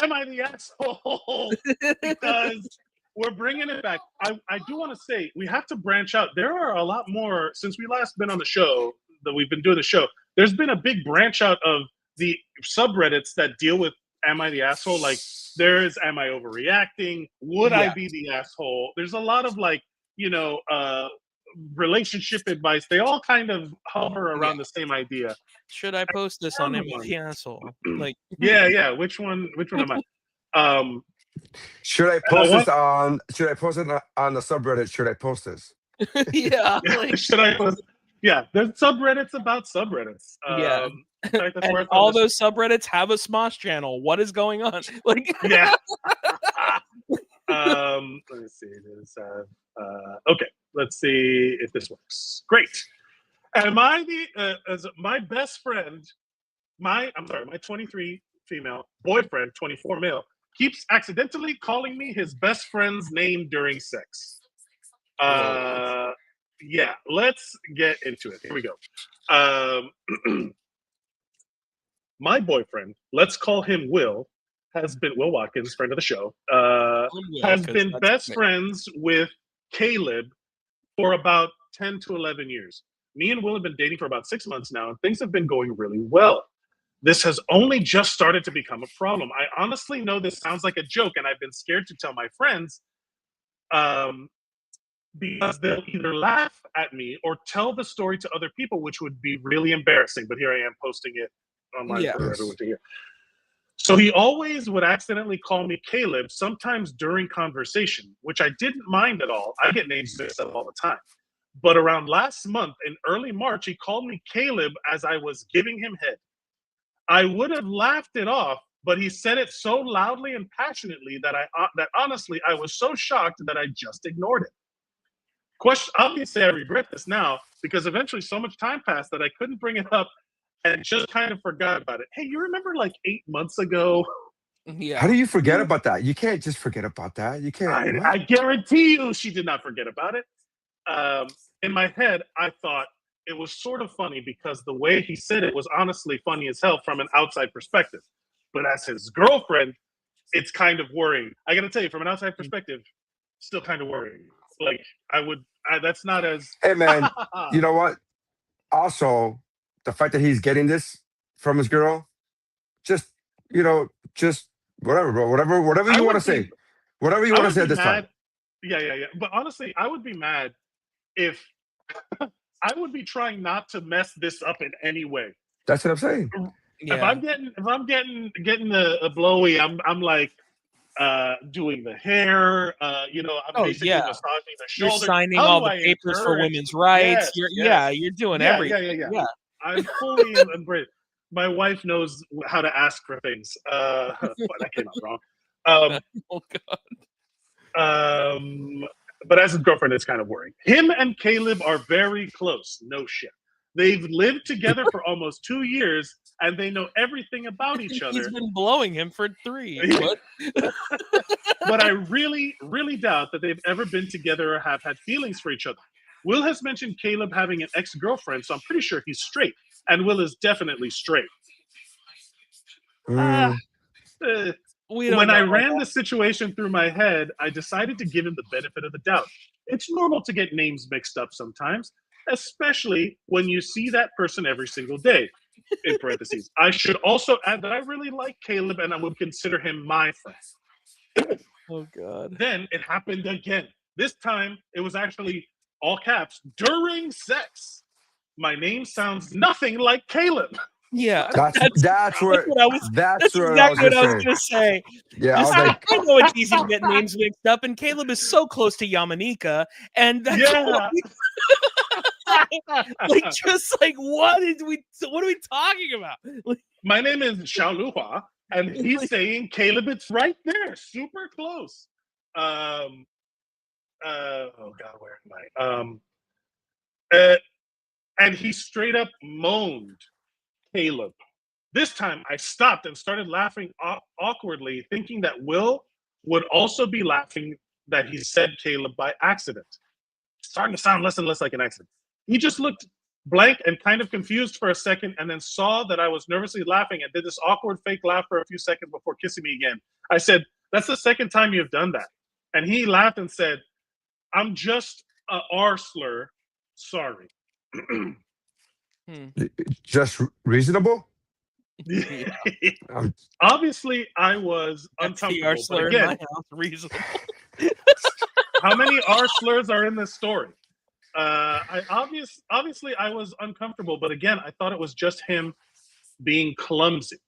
Speaker 1: "Am I the asshole?" because we're bringing it back. I do want to say we have to branch out. There are a lot more since we last been on the show that we've been doing the show. There's been a big branch out of the subreddits that deal with "Am I the asshole?" Like there's "Am I overreacting?" Would I be the asshole? There's a lot of like relationship advice. They all kind of hover around the same idea.
Speaker 8: Should I post this on Am I the Asshole? Like
Speaker 1: yeah. Which one am I?
Speaker 4: Should I post this on? Should I post it on the subreddit? Should I post this?
Speaker 8: Yeah. Like,
Speaker 1: should I post? Yeah, there's subreddits about subreddits.
Speaker 8: Yeah.
Speaker 1: That's
Speaker 8: and all those subreddits have a Smosh channel. What is going on? Like
Speaker 1: yeah. Let me see. Okay, let's see if this works. Great. Am I as my best friend? My 23 female boyfriend, 24 male, keeps accidentally calling me his best friend's name during sex. Yeah, let's get into it. Here we go. My boyfriend, let's call him Will, has been Will Watkins, friend of the show, has been best friends with Caleb for about 10 to 11 years. Me and Will have been dating for about 6 months now, and things have been going really well. This has only just started to become a problem. I honestly know this sounds like a joke, and I've been scared to tell my friends because they'll either laugh at me or tell the story to other people, which would be really embarrassing. But here I am posting it online for everyone to hear. So he always would accidentally call me Caleb, sometimes during conversation, which I didn't mind at all. I get names mixed up all the time. But around last month, in early March, he called me Caleb as I was giving him head. I would have laughed it off, but he said it so loudly and passionately that honestly I was so shocked that I just ignored it. Obviously, I regret this now because eventually so much time passed that I couldn't bring it up and just kind of forgot about it. Hey, you remember like 8 months ago?
Speaker 8: Yeah.
Speaker 4: How do you forget about that? You can't just forget about that. You can't.
Speaker 1: I guarantee you she did not forget about it. In my head, I thought it was sort of funny because the way he said it was honestly funny as hell from an outside perspective. But as his girlfriend, it's kind of worrying. I got to tell you, from an outside perspective, still kind of worrying. Like that's not as.
Speaker 4: Hey man, you know what? Also, the fact that he's getting this from his girl, just whatever, bro. Whatever you want to say, whatever you want to say at this time.
Speaker 1: Yeah. But honestly, I would be mad if I would be trying not to mess this up in any way.
Speaker 4: That's what I'm saying.
Speaker 1: Yeah. If I'm getting a blowy, I'm like doing the hair. I'm basically massaging the shoulder.
Speaker 8: You're signing all the papers for women's rights. You're doing everything.
Speaker 1: Yeah. I'm fully embraced. My wife knows how to ask for things. But that came out wrong.
Speaker 8: Oh God.
Speaker 1: But as his girlfriend, it's kind of worrying. Him and Caleb are very close. No shit. They've lived together for almost 2 years, and they know everything about each other.
Speaker 8: He's been blowing him for 3. What?
Speaker 1: But I really, really doubt that they've ever been together or have had feelings for each other. Will has mentioned Caleb having an ex-girlfriend, so I'm pretty sure he's straight. And Will is definitely straight. When I ran the situation through my head, I decided to give him the benefit of the doubt. It's normal to get names mixed up sometimes, especially when you see that person every single day. In parentheses, I should also add that I really like Caleb and I would consider him my friend.
Speaker 8: Oh God.
Speaker 1: Then it happened again. This time it was actually all caps, during sex. My name sounds nothing like Caleb.
Speaker 8: Yeah,
Speaker 4: That's
Speaker 8: exactly what I was gonna say.
Speaker 4: Yeah, I was
Speaker 8: Just
Speaker 4: like,
Speaker 8: I know it's easy to get names mixed up, and Caleb is so close to Yamanika, and that's like just like what are we talking about? Like,
Speaker 1: my name is Xiao Luhua, and he's saying Caleb, it's right there, super close. Oh God, where am I? And he straight up moaned Caleb. This time I stopped and started laughing awkwardly, thinking that Will would also be laughing that he said Caleb by accident. Starting to sound less and less like an accident. He just looked blank and kind of confused for a second, and then saw that I was nervously laughing and did this awkward fake laugh for a few seconds before kissing me again. I said, "That's the second time you've done that." And he laughed and said, "I'm just a R slur. Sorry."
Speaker 4: just reasonable.
Speaker 1: Obviously, I was uncomfortable. But again,
Speaker 8: reasonable.
Speaker 1: How many R slurs are in this story? Obviously, I was uncomfortable, but again, I thought it was just him being clumsy.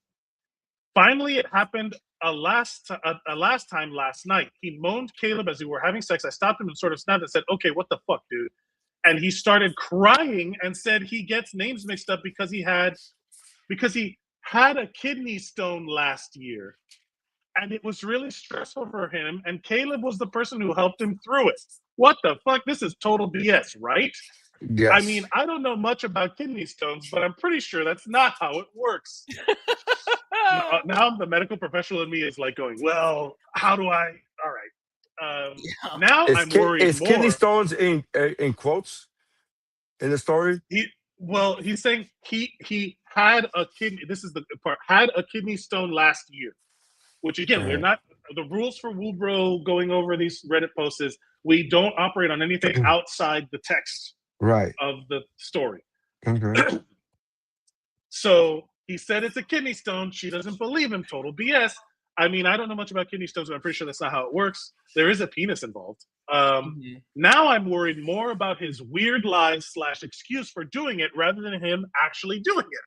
Speaker 1: Finally, it happened a last time last night. He moaned Caleb as we were having sex. I stopped him and sort of snapped and said, "Okay, what the fuck, dude?" And he started crying and said he gets names mixed up because he had a kidney stone last year, and it was really stressful for him. And Caleb was the person who helped him through it. What the fuck? This is total BS, right?
Speaker 4: Yes.
Speaker 1: I mean, I don't know much about kidney stones, but I'm pretty sure that's not how it works. Now the medical professional in me is like going, well, how do I? All right. Now I'm worried
Speaker 4: is
Speaker 1: more.
Speaker 4: kidney stones in quotes in the story?
Speaker 1: He's saying he had a kidney. This is the part. Had a kidney stone last year, which again, we're not. The rules for WUBro going over these Reddit posts is we don't operate on anything outside the text of the story.
Speaker 4: Okay.
Speaker 1: So he said it's a kidney stone. She doesn't believe him. Total BS. I mean, I don't know much about kidney stones, but I'm pretty sure that's not how it works. There is a penis involved. Now I'm worried more about his weird lies / excuse for doing it rather than him actually doing it.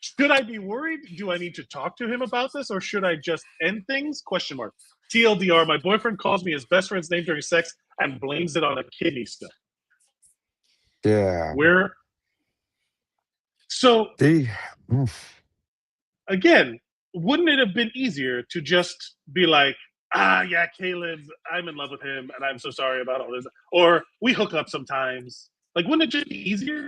Speaker 1: Should I be worried? Do I need to talk to him about this, or should I just end things? ? TLDR, my boyfriend calls me his best friend's name during sex and blames it on a kidney stone.
Speaker 4: Yeah.
Speaker 1: Again, wouldn't it have been easier to just be like, yeah, Caleb, I'm in love with him and I'm so sorry about all this, or we hook up sometimes? Like, wouldn't it just be easier?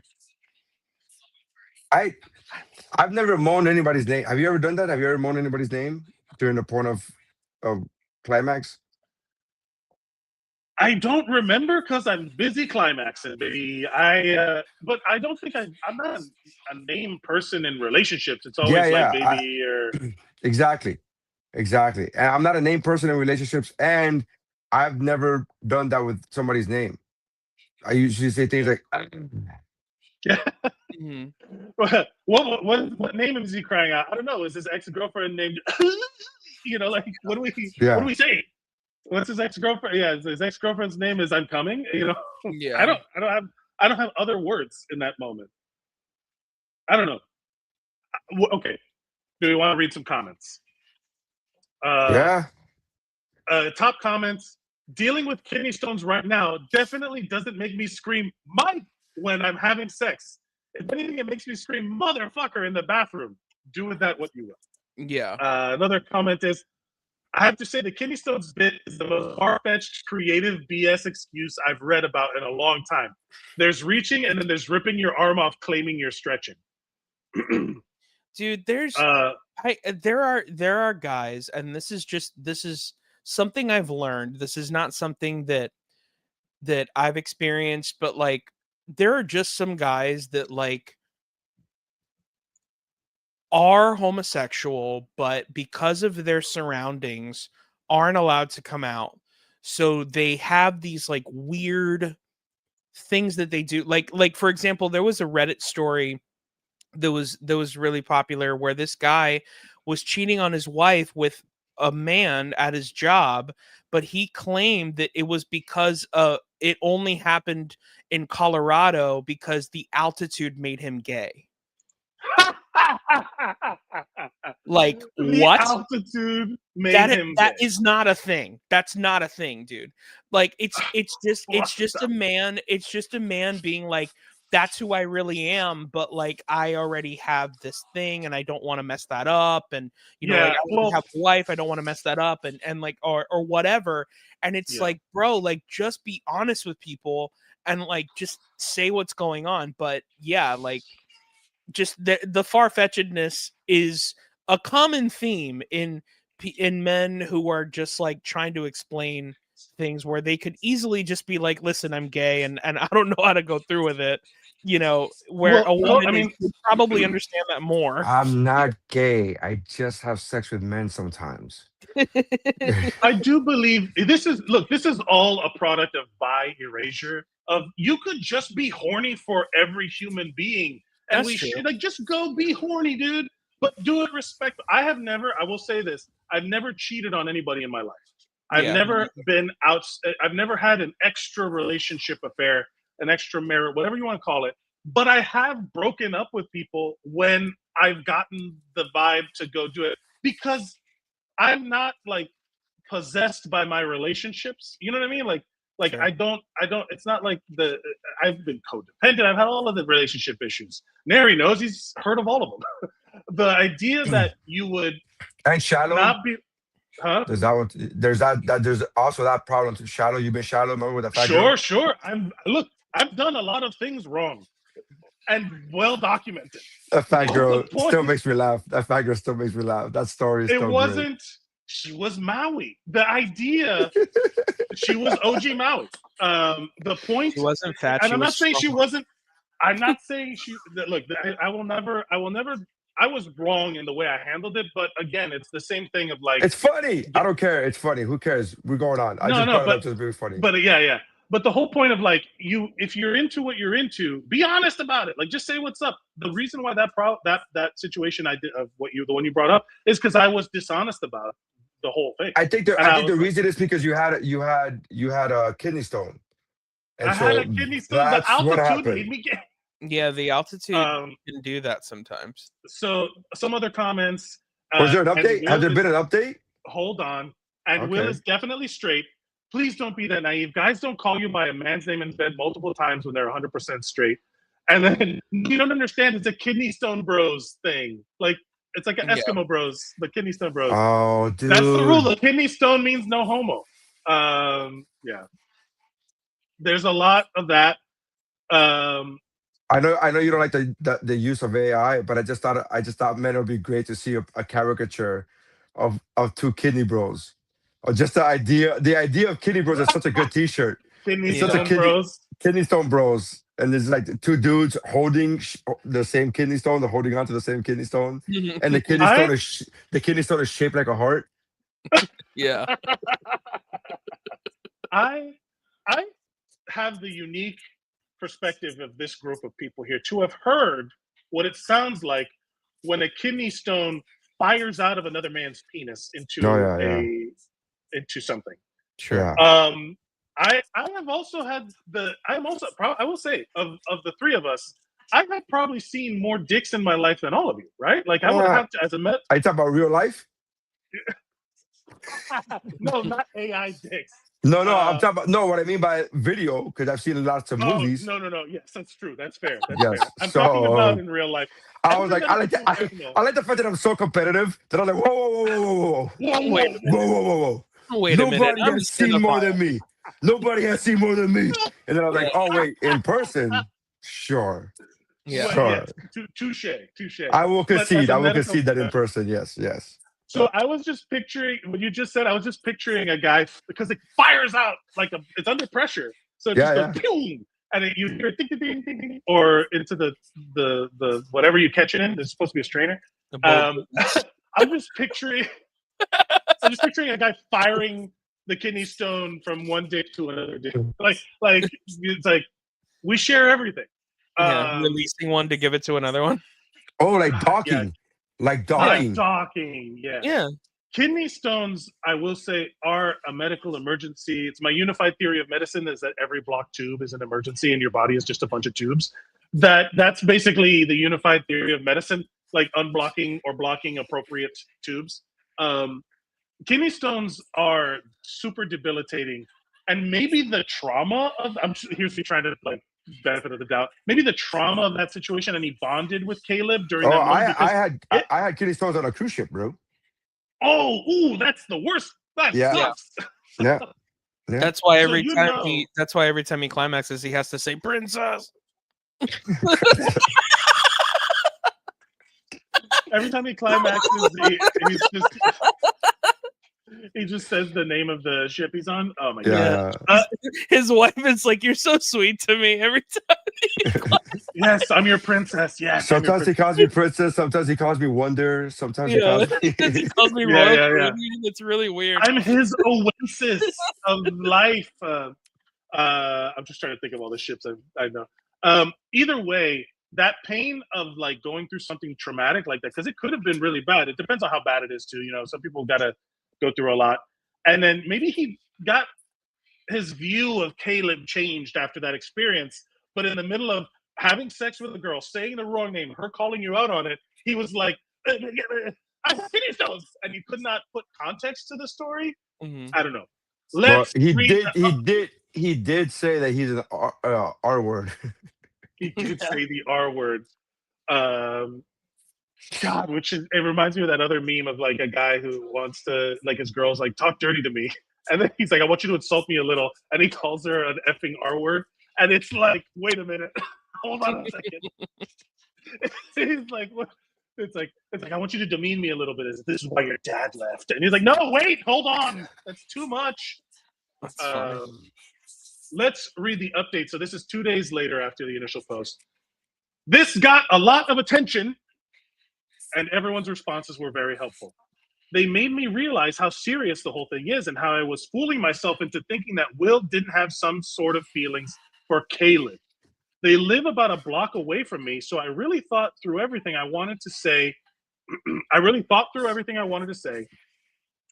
Speaker 4: I've never moaned anybody's name. Have you ever done that? Have you ever moaned anybody's name during the point of climax?
Speaker 1: I don't remember because I'm busy climaxing, baby. But I don't think I'm not a name person in relationships. It's always like baby or
Speaker 4: exactly. And I'm not a name person in relationships, and I've never done that with somebody's name. I usually say things like,
Speaker 1: what name is he crying out? I don't know. Is his ex-girlfriend named? Like what do we say? What's his ex-girlfriend? Yeah, his ex-girlfriend's name is I'm coming.
Speaker 8: Yeah.
Speaker 1: I don't have other words in that moment. I don't know. Okay, do we want to read some comments? Top comments. Dealing with kidney stones right now definitely doesn't make me scream Mike when I'm having sex. If anything, it makes me scream motherfucker in the bathroom. Do with that what you will.
Speaker 8: Yeah.
Speaker 1: Another comment is, I have to say the kidney stones bit is the most far-fetched creative BS excuse I've read about in a long time. There's reaching and then there's ripping your arm off claiming you're stretching.
Speaker 8: Dude, there are guys, and this is something I've learned. This is not something that I've experienced, but like there are just some guys that like are homosexual, but because of their surroundings aren't allowed to come out. So they have these like weird things that they do. Like for example, there was a Reddit story that was really popular where this guy was cheating on his wife with a man at his job, but he claimed that it was because it only happened in Colorado because the altitude made him gay. Like,
Speaker 1: the
Speaker 8: what?
Speaker 1: altitude made him
Speaker 8: That
Speaker 1: gay.
Speaker 8: is not a thing. That's not a thing, dude. Like, it's just a man. It's just a man being like, that's who I really am, but like I already have this thing and I don't want to mess that up. And you know, like I already have a wife, I don't want to mess that up, and like or whatever. And it's like, bro, like just be honest with people and like just say what's going on. But yeah, like just the far-fetchedness is a common theme in men who are just like trying to explain things where they could easily just be like, listen, I'm gay and I don't know how to go through with it, you know, where a woman would probably understand that more.
Speaker 4: I'm not gay. I just have sex with men sometimes.
Speaker 1: I do believe this is all a product of bi erasure. Of you could just be horny for every human being, and
Speaker 8: That's
Speaker 1: we
Speaker 8: true.
Speaker 1: should like just go be horny, dude. But do it respect. I will say this. I've never cheated on anybody in my life. I've never been out. I've never had an extra relationship affair, an extra marriage, whatever you want to call it. But I have broken up with people when I've gotten the vibe to go do it because I'm not like possessed by my relationships. You know what I mean? Like sure. I don't, it's not like I've been codependent. I've had all of the relationship issues. Nery knows, he's heard of all of them. The idea that you would
Speaker 4: and shallow
Speaker 1: not be, huh?
Speaker 4: There's that one. There's also that problem to shallow. You've been shallow, remember with the fat girl?
Speaker 1: Sure. I've done a lot of things wrong and well documented.
Speaker 4: That fat girl still makes me laugh. That fat girl still makes me laugh. That story is
Speaker 1: it wasn't great. She was Maui. The idea she was OG Maui. The point
Speaker 8: she wasn't fat.
Speaker 1: And I'm not saying she wasn't. I'm not saying she. Look, I will never. I was wrong in the way I handled it, but again, it's the same thing of like.
Speaker 4: It's funny. I don't care. It's funny. Who cares? We're going on. I just thought it was very funny.
Speaker 1: But yeah. But the whole point of like if you're into what you're into, be honest about it. Like just say what's up. The reason why that situation I did of the one you brought up is because I was dishonest about the whole thing.
Speaker 4: I think the reason is because you had a kidney stone. And
Speaker 1: I had a kidney stone. The altitude made me get.
Speaker 8: Yeah, the altitude can do that sometimes.
Speaker 1: So some other comments.
Speaker 4: Was there an update? Has there been an update?
Speaker 1: Hold on. And Will is definitely straight. Please don't be that naive. Guys don't call you by a man's name in bed multiple times when they're 100% straight. And then you don't understand it's a kidney stone bros thing. Like it's like an Eskimo bros, the kidney stone bros.
Speaker 4: Oh, dude.
Speaker 1: That's the rule. The kidney stone means no homo. Yeah. There's a lot of that.
Speaker 4: I know you don't like the use of AI, but I just thought man, it would be great to see a caricature of two kidney bros. Or just the idea of kidney bros is such a good T-shirt.
Speaker 1: Kidney
Speaker 4: stone bros, and there's like two dudes holding the same kidney stone. They're holding onto the same kidney stone, and the kidney stone is shaped like a heart.
Speaker 8: Yeah.
Speaker 1: I have the unique perspective of this group of people here to have heard what it sounds like when a kidney stone fires out of another man's penis into into something.
Speaker 8: Sure.
Speaker 1: I have also had I will say of the three of us, I have probably seen more dicks in my life than all of you, right? Like I would have to, as a met.
Speaker 4: Are you talking about real life?
Speaker 1: No, not AI dicks.
Speaker 4: No, I'm talking about what I mean by video, because I've seen lots of movies.
Speaker 1: No. Yes, that's true. That's fair.
Speaker 4: Yes.
Speaker 1: Fair. I'm talking about in real life.
Speaker 4: I was like, I like the fact that I'm so competitive that I'm like, whoa.
Speaker 8: Wait a minute.
Speaker 4: Nobody has seen more than me. Nobody has seen more than me. And then I was like, oh wait, in person, sure.
Speaker 8: Yeah.
Speaker 4: Sure.
Speaker 1: Touche.
Speaker 4: I will concede. That in person. Yes.
Speaker 1: So I was just picturing what you just said. I was just picturing a guy because it fires out like it's under pressure. So it just goes boom, and you hear ding, ding, ding, ding, or into the whatever you catch it in. There's supposed to be a strainer. I'm just picturing a guy firing the kidney stone from one dick to another dick. Like it's like we share everything.
Speaker 8: Releasing one to give it to another one.
Speaker 4: Oh, like docking. Like docking.
Speaker 1: Docking, yeah. Kidney stones, I will say, are a medical emergency. It's my unified theory of medicine is that every blocked tube is an emergency and your body is just a bunch of tubes. That's basically the unified theory of medicine, like unblocking or blocking appropriate tubes. Kidney stones are super debilitating. And maybe the trauma of, here's me trying to like benefit of the doubt, maybe the trauma of that situation, and he bonded with Caleb during that moment.
Speaker 4: I had kidney stones on a cruise ship, bro.
Speaker 1: Oh, ooh, that's the worst. That sucks.
Speaker 4: Yeah.
Speaker 8: That's why every time he climaxes, he has to say princess.
Speaker 1: Every time he climaxes, he just says the name of the ship he's on. Oh my god!
Speaker 8: His wife is like, "You're so sweet to me." Every time.
Speaker 1: Yes, I'm your princess. Yes.
Speaker 4: Sometimes he calls me princess. Sometimes he calls me wonder. Sometimes he calls
Speaker 8: me royal. It's really weird.
Speaker 1: I'm his oasis of life. I'm just trying to think of all the ships I know. Either way, that pain of like going through something traumatic like that, because it could have been really bad. It depends on how bad it is too. You know, some people gotta go through a lot, and then maybe he got his view of Caleb changed after that experience. But in the middle of having sex with a girl, saying the wrong name, her calling you out on it, he was like, "I have kidney stones," and he could not put context to the story. I don't know.
Speaker 4: He did say that he's an R word.
Speaker 1: He did say the R word. God, it reminds me of that other meme of like a guy who wants to, like, his girl's like, talk dirty to me. And then he's like, I want you to insult me a little. And he calls her an effing R word. And it's like, wait a minute. Hold on a second. He's like, what? It's like, I want you to demean me a little bit. This is why your dad left. And he's like, no, wait, hold on. That's too much. Let's read the update. So this is 2 days later after the initial post. This got a lot of attention, and everyone's responses were very helpful. They made me realize how serious the whole thing is and how I was fooling myself into thinking that Will didn't have some sort of feelings for Caleb. They live about a block away from me, so I really thought through everything I wanted to say.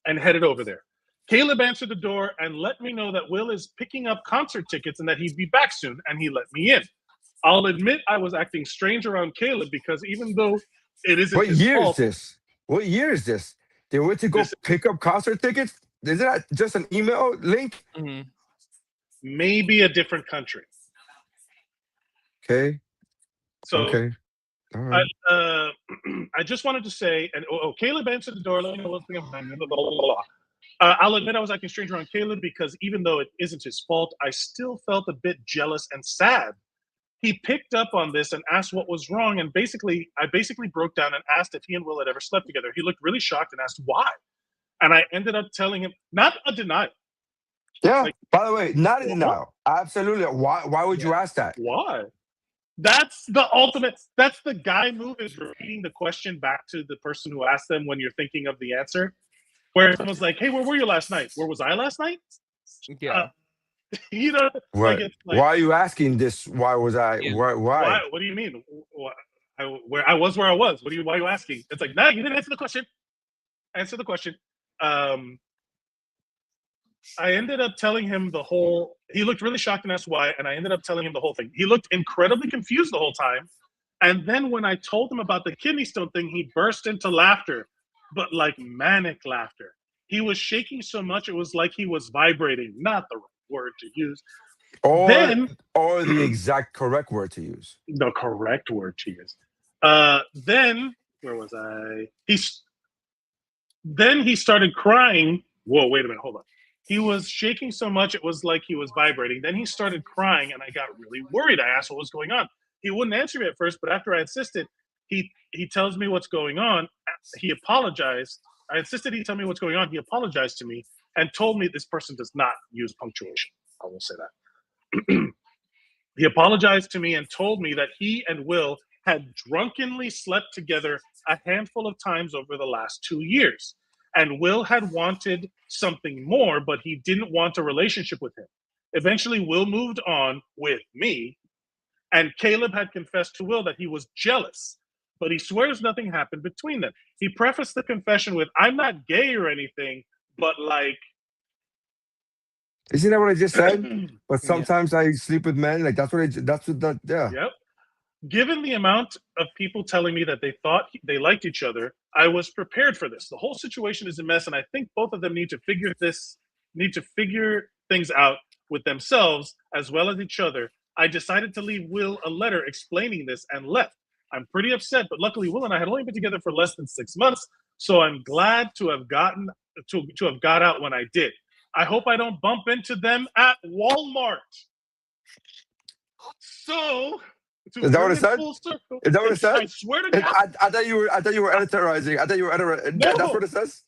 Speaker 1: And headed over there. Caleb answered the door and let me know that Will is picking up concert tickets and that he'd be back soon, and he let me in. I'll admit I was acting strange around Caleb because even though it isn't his fault.
Speaker 4: What year is this? They went to go pick up concert tickets? Is that just an email link?
Speaker 1: Maybe a different country.
Speaker 4: Okay.
Speaker 1: So,
Speaker 4: okay. All right.
Speaker 1: I just wanted to say, and Caleb answered the door. Let me know what's going on. I'll admit I was acting strange around Caleb because even though it isn't his fault, I still felt a bit jealous and sad. He picked up on this and asked what was wrong, and I basically broke down and asked if he and Will had ever slept together. He looked really shocked and asked why. And I ended up telling him, not a denial.
Speaker 4: Yeah, by the way, not a denial. Absolutely. Why would you ask that?
Speaker 1: Why? That's the ultimate, that's the guy move, is repeating the question back to the person who asked them when you're thinking of the answer. Where someone's like, hey, where were you last night? Where was I last night?
Speaker 8: Yeah.
Speaker 1: You know,
Speaker 4: right. Why are you asking this? Why was I?
Speaker 1: Yeah.
Speaker 4: Why?
Speaker 1: What do you mean? Where I was? Why are you asking? It's like, no, you didn't answer the question. Answer the question. I ended up telling him the whole. He looked really shocked and asked why, and I ended up telling him the whole thing. He looked incredibly confused the whole time, and then when I told him about the kidney stone thing, he burst into laughter, but like manic laughter. He was shaking so much it was like he was vibrating. Not the word to use,
Speaker 4: or the exact correct word to use.
Speaker 1: The correct word to use. Then where was I? Then he started crying. Whoa, wait a minute, hold on. He was shaking so much it was like he was vibrating. Then he started crying, and I got really worried. I asked what was going on. He wouldn't answer me at first, but after I insisted, he tells me what's going on. He apologized. I insisted he tell me what's going on. He apologized to me and told me this person does not use punctuation. I will say that. He apologized to me and told me that he and Will had drunkenly slept together a handful of times over the last 2 years. And Will had wanted something more, but he didn't want a relationship with him. Eventually, Will moved on with me, and Caleb had confessed to Will that he was jealous. but he swears nothing happened between them. He prefaced the confession with, "I'm not gay or anything, but like."
Speaker 4: Isn't that what I just said? But
Speaker 1: Yeah.
Speaker 4: sometimes I sleep with men. Like that's what yeah.
Speaker 1: Yep. Given the amount of people telling me that they thought they liked each other, I was prepared for this. The whole situation is a mess, and I think both of them need to figure things out with themselves as well as each other. I decided to leave Will a letter explaining this and left. I'm pretty upset, but luckily Will and I had only been together for less than 6 months, so I'm glad to have got out when I did. I hope I don't bump into them at Walmart. So,
Speaker 4: is that what it said?
Speaker 1: Circle,
Speaker 4: is that what it said?
Speaker 1: I swear to God.
Speaker 4: I thought you were editorizing. I thought you were
Speaker 1: No,
Speaker 4: that's what it says?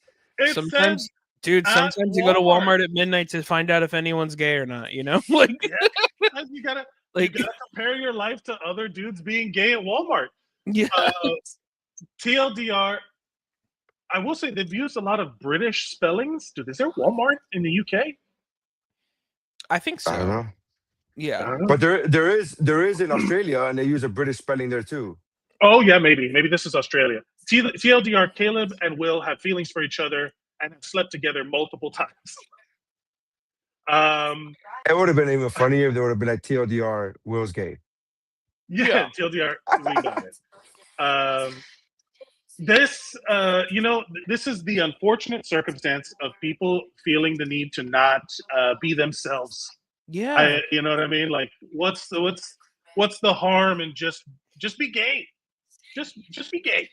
Speaker 8: Sometimes you go to Walmart at midnight to find out if anyone's gay or not, you know? Like
Speaker 1: yeah, you gotta compare your life to other dudes being gay at Walmart.
Speaker 8: Yeah.
Speaker 1: TLDR, I will say they've used a lot of British spellings. Is there Walmart in the UK?
Speaker 8: I think so.
Speaker 4: I don't know.
Speaker 8: Yeah.
Speaker 4: But there is in Australia, and they use a British spelling there too.
Speaker 1: Oh yeah, maybe this is Australia. TLDR, Caleb and Will have feelings for each other and have slept together multiple times.
Speaker 4: It would have been even funnier if they would have been like TLDR, Will's gay.
Speaker 1: Yeah. TLDR, we got it. This is the unfortunate circumstance of people feeling the need to not be themselves.
Speaker 8: Yeah.
Speaker 1: You know what I mean? Like, what's the harm in just be gay? Just be gay.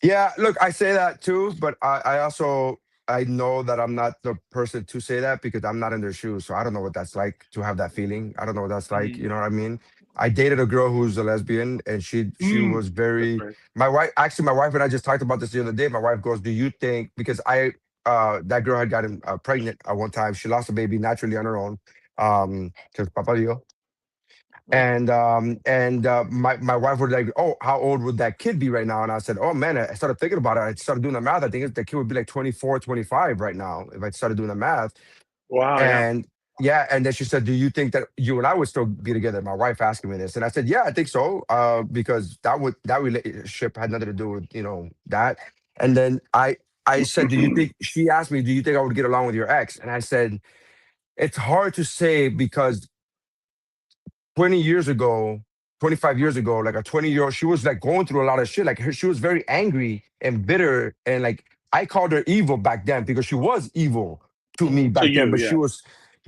Speaker 4: Yeah, look, I say that too, but I also know that I'm not the person to say that because I'm not in their shoes. So I don't know what that's like to have that feeling. I don't know what that's like. You know what I mean? I dated a girl who's a lesbian, and she was very. My wife and I just talked about this the other day. My wife goes, "Do you think?" Because that girl had gotten pregnant at one time. She lost a baby naturally on her own, because Papa Dio. And my wife was like, "Oh, how old would that kid be right now?" And I said, "Oh man," I started thinking about it. I started doing the math. I think the kid would be like 24, 25 right now if I started doing the math.
Speaker 1: Wow.
Speaker 4: And yeah, and then she said, "Do you think that you and I would still be together?" My wife asking me this, and I said, "Yeah, I think so," because that relationship had nothing to do with that. And then I said, "Do you think?" She asked me, "Do you think I would get along with your ex?" And I said, "It's hard to say because 20 years ago, 25 years ago, like a 20-year-old, she was like going through a lot of shit. Like she was very angry and bitter, and like I called her evil back then because she was evil to me back then.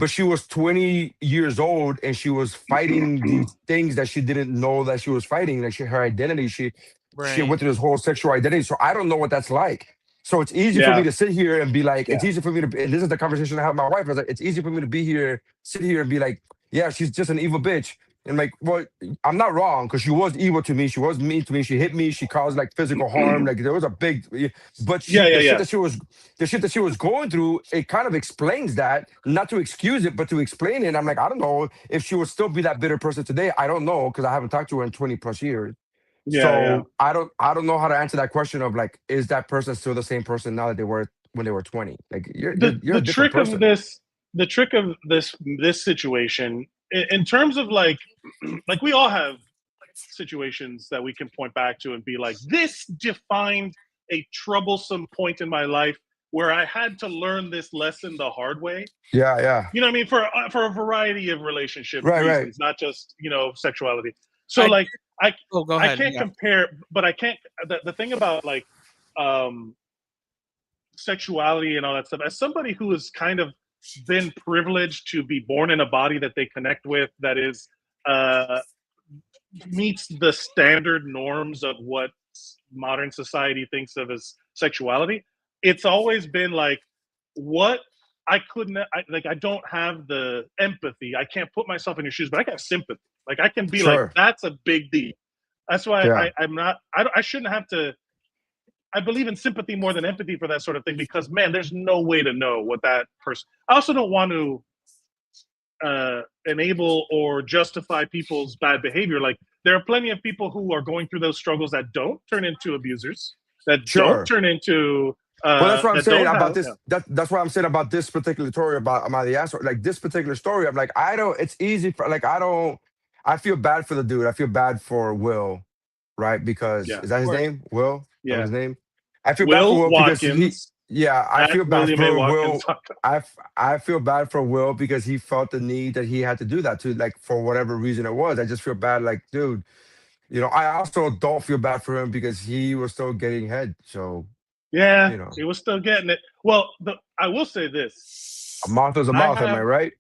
Speaker 4: But she was 20 years old, and she was fighting these things that she didn't know that she was fighting. Like her identity, she went through this whole sexual identity. So I don't know what that's like. So it's easy for me to sit here and be like, it's easy for me to. And this is the conversation I have with my wife. I was like, it's easy for me to sit here and be like, yeah, she's just an evil bitch. And like, well, I'm not wrong because she was evil to me. She was mean to me. She hit me. She caused like physical harm. Like there was a big, but the shit that she was going through, it kind of explains that, not to excuse it, but to explain it. And I'm like, I don't know if she would still be that bitter person today. I don't know because I haven't talked to her in 20 plus years. I don't know how to answer that question of like, is that person still the same person now that they were when they were 20? Like you're a different person.
Speaker 1: The trick of this situation, in terms of like we all have situations that we can point back to and be like, this defined a troublesome point in my life where I had to learn this lesson the hard way.
Speaker 4: Yeah.
Speaker 1: You know what I mean? For a variety of relationship reasons, not just, sexuality. So I can't compare, but I can't, the thing about like sexuality and all that stuff, as somebody who has kind of been privileged to be born in a body that they connect with, that is meets the standard norms of what modern society thinks of as sexuality, it's always been like, what I don't have the empathy. I can't put myself in your shoes, but I can have sympathy. Like I can be like, that's a big deal. That's why I shouldn't have to. I believe in sympathy more than empathy for that sort of thing because, man, there's no way to know what that person. I also don't want to enable or justify people's bad behavior. Like there are plenty of people who are going through those struggles that don't turn into abusers, that don't turn into.
Speaker 4: Well, that's what I'm saying about this. That's what I'm saying about this particular story about the asshole. Like this particular story, I'm like, I don't. It's easy for like I feel bad for the dude. I feel bad for Will. right? Because
Speaker 1: Yeah.
Speaker 4: is that his name? Will? That
Speaker 1: Yeah.
Speaker 4: was his name. I feel bad for
Speaker 1: Will
Speaker 4: Will because he.
Speaker 1: Watkins.
Speaker 4: Yeah, I
Speaker 1: At
Speaker 4: feel bad
Speaker 1: William A.
Speaker 4: for
Speaker 1: Watkins.
Speaker 4: Will. I feel bad for Will because he felt the need that he had to do that, to like, for whatever reason it was. I just feel bad, like, dude. I also don't feel bad for him because he was still getting head. So
Speaker 1: Yeah, he was still getting it. Well, I will say this.
Speaker 4: a mouth is a mouth. Am I right?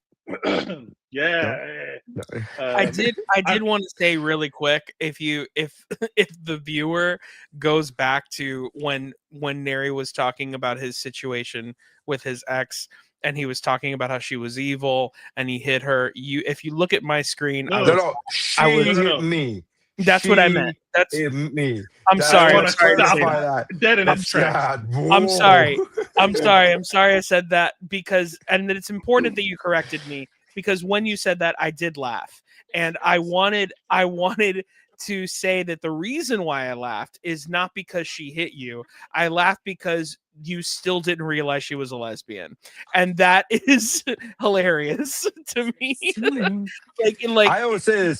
Speaker 1: Yeah.
Speaker 4: No.
Speaker 8: I did want to say really quick, if the viewer goes back to when Nery was talking about his situation with his ex, and he was talking about how she was evil and he hit her. If you look at my screen,
Speaker 4: She hit me.
Speaker 8: That's what I meant. That's
Speaker 4: hit me.
Speaker 8: I'm sorry.
Speaker 1: I
Speaker 8: I'm sorry to say
Speaker 4: that.
Speaker 1: Dead in
Speaker 8: I'm
Speaker 1: its tracks.
Speaker 8: I'm sorry. I'm sorry. I'm sorry I said that, because, and it's important that you corrected me, because when you said that, I did laugh, and I wanted to say that the reason why I laughed is not because she hit you. I laughed because you still didn't realize she was a lesbian, and that is hilarious to me. like
Speaker 4: I always say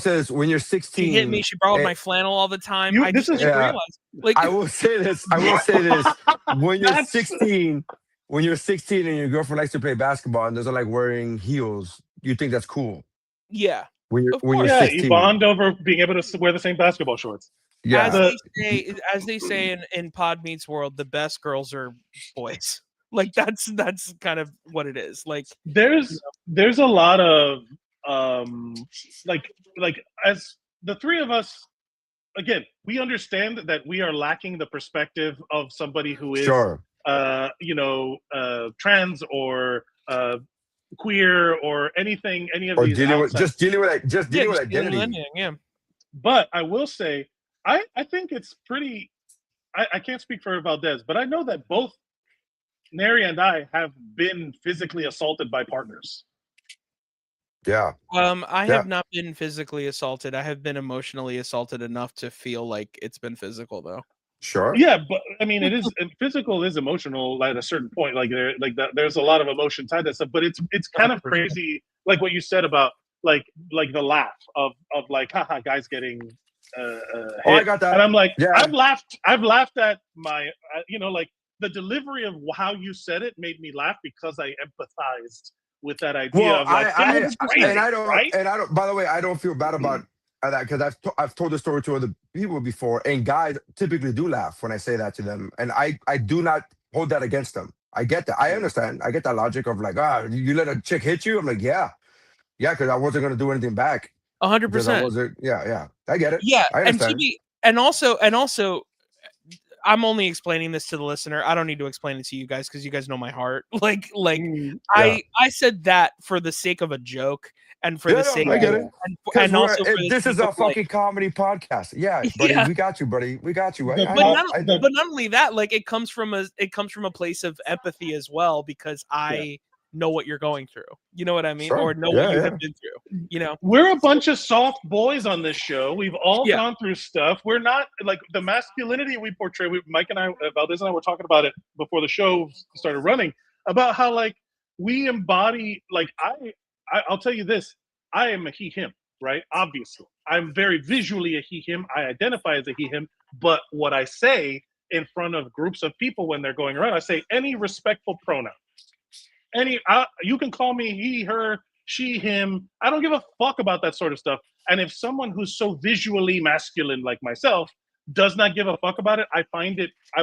Speaker 4: this when you're 16.
Speaker 8: She hit me. She borrowed my flannel all the time. I just didn't realize. Like,
Speaker 4: I will say this. When you're 16, and your girlfriend likes to play basketball and doesn't like wearing heels, you think that's cool.
Speaker 8: Yeah.
Speaker 4: When you're 16,
Speaker 1: you bond over being able to wear the same basketball shorts.
Speaker 4: Yeah.
Speaker 8: As they say in Pod Meets World, the best girls are boys. Like that's kind of what it is. Like
Speaker 1: there's a lot of like as the three of us, again, we understand that we are lacking the perspective of somebody who is trans or queer or anything, any of these
Speaker 4: dealing with
Speaker 1: dealing
Speaker 4: with identity.
Speaker 1: But I will say, I think it's pretty. I can't speak for Valdez, but I know that both Nery and I have been physically assaulted by partners.
Speaker 4: Yeah.
Speaker 8: I have not been physically assaulted. I have been emotionally assaulted enough to feel like it's been physical, though.
Speaker 4: Sure.
Speaker 1: Yeah, but I mean, it is physical is emotional at a certain point. There's a lot of emotion tied to that stuff. But it's kind of crazy, like what you said about like the laugh of like, haha, guys getting hit.
Speaker 4: I got that.
Speaker 1: And I'm like,
Speaker 4: yeah.
Speaker 1: I've laughed at my, like the delivery of how you said it made me laugh because I empathized with that idea of like,
Speaker 4: I don't. By the way, I don't feel bad about that because I've told the story to other people before, and guys typically do laugh when I say that to them, and I do not hold that against them. I get that. I understand. I get that logic of like, you let a chick hit you. I'm like, yeah, because I wasn't gonna do anything back.
Speaker 8: 100%.
Speaker 4: Yeah. I get it.
Speaker 8: Yeah,
Speaker 4: I understand.
Speaker 8: and also, I'm only explaining this to the listener. I don't need to explain it to you guys because you guys know my heart. I said that for the sake of a joke and for the sake.
Speaker 4: I get it.
Speaker 8: And also,
Speaker 4: this is a fucking comedy podcast. Yeah, buddy, we got you, buddy. We got you.
Speaker 8: But not only that, like it comes from a place of empathy as well, because I know what you're going through. You know what I mean?
Speaker 4: Sure.
Speaker 8: Or know what you have been through. You know,
Speaker 1: we're a bunch of soft boys on this show. We've all gone through stuff. We're not like the masculinity we portray. Mike and I, Valdez and I, were talking about it before the show started running, about how like we embody. Like I'll tell you this: I am a he/him, right? Obviously, I'm very visually a he/him. I identify as a he/him. But what I say in front of groups of people when they're going around, I say any respectful pronoun. You can call me he, her, she, him. I don't give a fuck about that sort of stuff. And if someone who's so visually masculine like myself does not give a fuck about it, I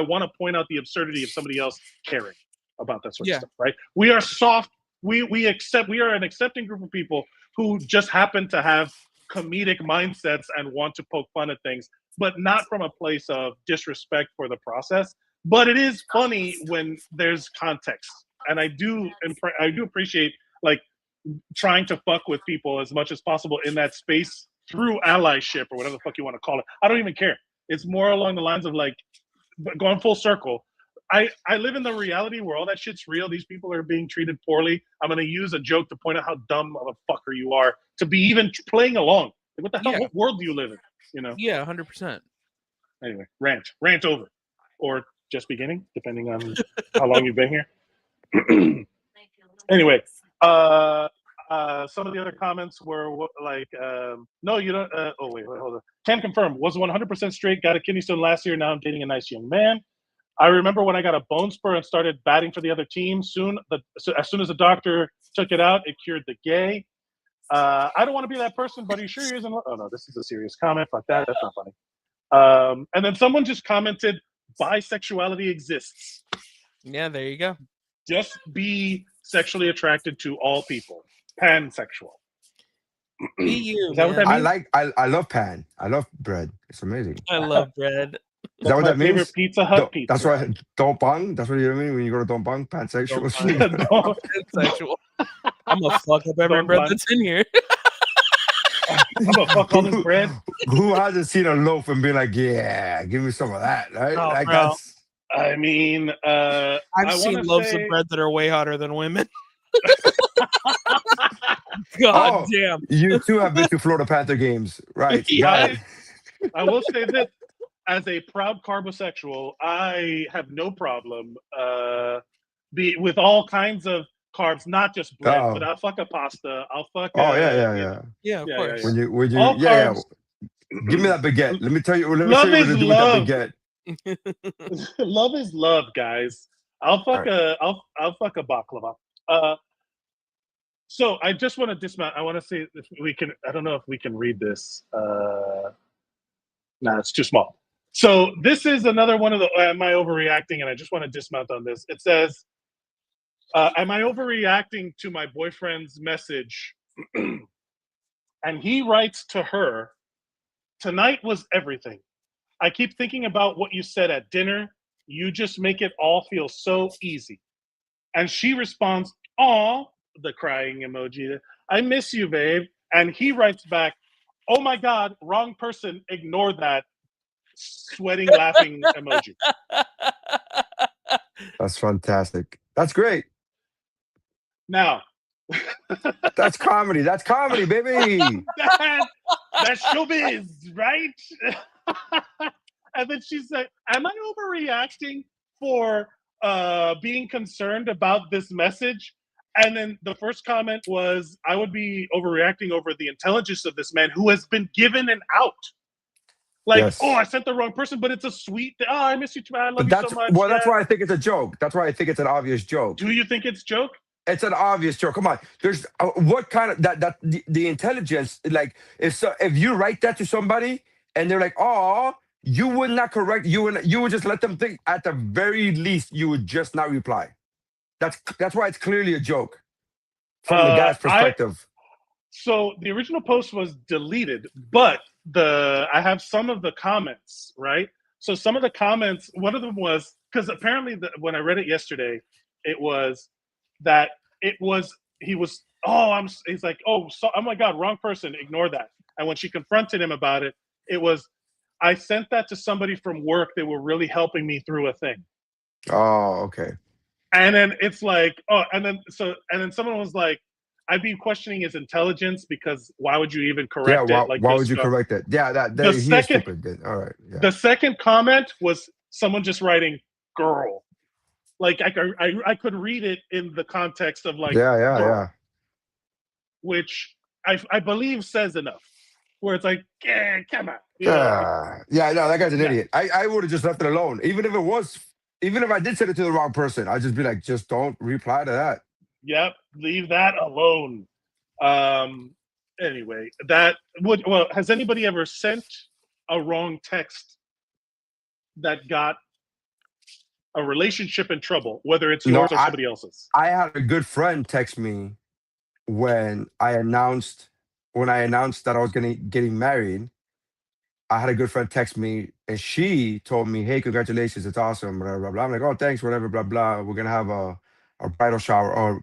Speaker 1: want to point out the absurdity of somebody else caring about that sort of stuff, right? We are soft. We are an accepting group of people who just happen to have comedic mindsets and want to poke fun at things, but not from a place of disrespect for the process. But it is funny when there's context. And I do appreciate like trying to fuck with people as much as possible in that space through allyship or whatever the fuck you want to call it. I don't even care. It's more along the lines of like going full circle. I live in the reality where all that shit's real. These people are being treated poorly. I'm going to use a joke to point out how dumb of a fucker you are to be even playing along. Like, what the hell? What world do you live in? You know?
Speaker 8: Yeah, 100%.
Speaker 1: Anyway, rant over, or just beginning, depending on how long you've been here. Anyway, some of the other comments were like, no, you don't. Oh, wait, hold on. Can confirm, was 100% straight, got a kidney stone last year. Now I'm dating a nice young man. I remember when I got a bone spur and started batting for the other team. As soon as the doctor took it out, it cured the gay. I don't want to be that person, but are you sure he isn't? Oh, no, this is a serious comment. Fuck that. That's not funny. And then someone just commented, bisexuality exists.
Speaker 8: Yeah, there you go.
Speaker 1: Just be sexually attracted to all people. Pansexual.
Speaker 8: Be you,
Speaker 1: Is that what that means?
Speaker 4: I love pan. I love bread. It's amazing.
Speaker 8: I love bread.
Speaker 4: Is that what that means?
Speaker 1: Favorite Pizza Hut pizza.
Speaker 4: That's right. Dongbang. That's what you mean when you go to Dongbang. Pansexual.
Speaker 8: Pansexual. I'm gonna fuck up every bread that's in here.
Speaker 1: I'm gonna fuck all this bread.
Speaker 4: Who hasn't seen a loaf and been like, yeah, give me some of that, right?
Speaker 1: No,
Speaker 4: like
Speaker 1: bro.
Speaker 4: that's.
Speaker 1: I mean,
Speaker 8: I've seen loaves of bread that are way hotter than women. God damn.
Speaker 4: You too have been to Florida Panther games, right?
Speaker 1: Yeah. I will say this. As a proud carbosexual, I have no problem with all kinds of carbs, not just bread, but I'll fuck a pasta. I'll fuck.
Speaker 8: Yeah, of course.
Speaker 4: When you
Speaker 1: all
Speaker 4: yeah,
Speaker 1: carbs.
Speaker 4: Give me that baguette. Let me tell you. Let me
Speaker 1: Love
Speaker 4: show you what
Speaker 1: is
Speaker 4: to do
Speaker 1: love.
Speaker 4: with that baguette.
Speaker 1: Love is love, guys. I'll fuck I'll fuck a baklava. So I just want to dismount. I want to see if we can. I don't know if we can read this. Nah, it's too small. So this is another one of the. Am I overreacting? And I just want to dismount on this. It says, "Am I overreacting to my boyfriend's message?" And he writes to her, "Tonight was everything. I keep thinking about what you said at dinner. You just make it all feel so easy." And she responds, "Aw," the crying emoji. "I miss you, babe." And he writes back, "Oh my God, wrong person. Ignore that." Sweating, laughing emoji.
Speaker 4: That's fantastic. That's great.
Speaker 1: Now,
Speaker 4: that's comedy. That's comedy, baby.
Speaker 1: That's showbiz, right? And then she's like, "Am I overreacting for being concerned about this message?" And then the first comment was, "I would be overreacting over the intelligence of this man who has been given an out." Like, yes. Oh, I sent the wrong person, but it's a sweet thing. Oh, I miss you too. I love you so much.
Speaker 4: Well, that's why I think it's a joke. That's why I think it's an obvious joke.
Speaker 1: Do you think it's joke?
Speaker 4: It's an obvious joke. Come on. There's what kind of the intelligence, like if you write that to somebody and they're like, "Oh," you would not correct. You would just let them think. At the very least, you would just not reply. That's why it's clearly a joke from the guy's perspective.
Speaker 1: So the original post was deleted, but I have some of the comments, right? So some of the comments, one of them was, because apparently when I read it yesterday, it was that he's like, "Oh, oh my God, wrong person, ignore that." And when she confronted him about it, it was, "I sent that to somebody from work. They were really helping me through a thing."
Speaker 4: Oh, okay.
Speaker 1: And then it's like, and then someone was like, "I've been questioning his intelligence because why would you even correct it?" Like,
Speaker 4: why would you correct it? Yeah, he's stupid. Then. All right. Yeah.
Speaker 1: The second comment was someone just writing "girl," like I could read it in the context of like
Speaker 4: yeah,
Speaker 1: which I believe says enough. Where it's like, come on.
Speaker 4: Yeah, no, that guy's an idiot. I would have just left it alone, even if I did send it to the wrong person. I'd just be like, just don't reply to that.
Speaker 1: Yep, leave that alone. Anyway, has anybody ever sent a wrong text that got a relationship in trouble, whether it's yours or somebody else's?
Speaker 4: I had a good friend text me when I announced that I was getting married. I had a good friend text me, and she told me, "Hey, congratulations, it's awesome, blah, blah, blah." I'm like, "Oh, thanks, whatever, blah, blah. We're gonna have a bridal shower or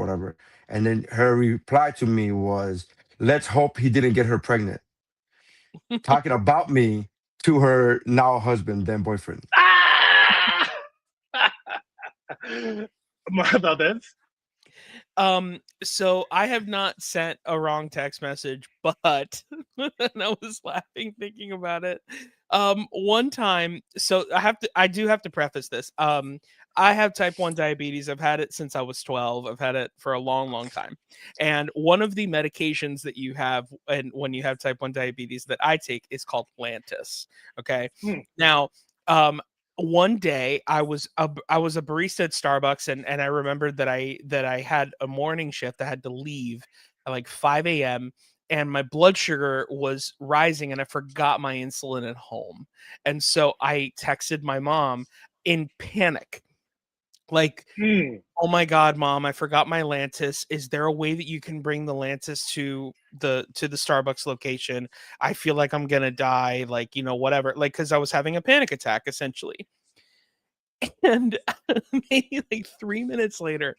Speaker 4: whatever." And then her reply to me was, "Let's hope he didn't get her pregnant." Talking about me to her now husband, then boyfriend.
Speaker 1: Mike Valdes?
Speaker 8: So I have not sent a wrong text message, but and I was laughing thinking about it. One time, so I do have to preface this. I have type 1 diabetes. I've had it since I was 12. I've had it for a long, long time. And one of the medications that you have and when you have type 1 diabetes that I take is called Lantus. Okay. Now, one day I was a barista at Starbucks and I remembered that I had a morning shift. I had to leave at like 5 a.m. and my blood sugar was rising and I forgot my insulin at home. And so I texted my mom in panic. Like, oh my God, Mom, I forgot my Lantus. Is there a way that you can bring the Lantus to the Starbucks location? I feel like I'm gonna die, like, whatever. Like, because I was having a panic attack, essentially. And maybe like 3 minutes later,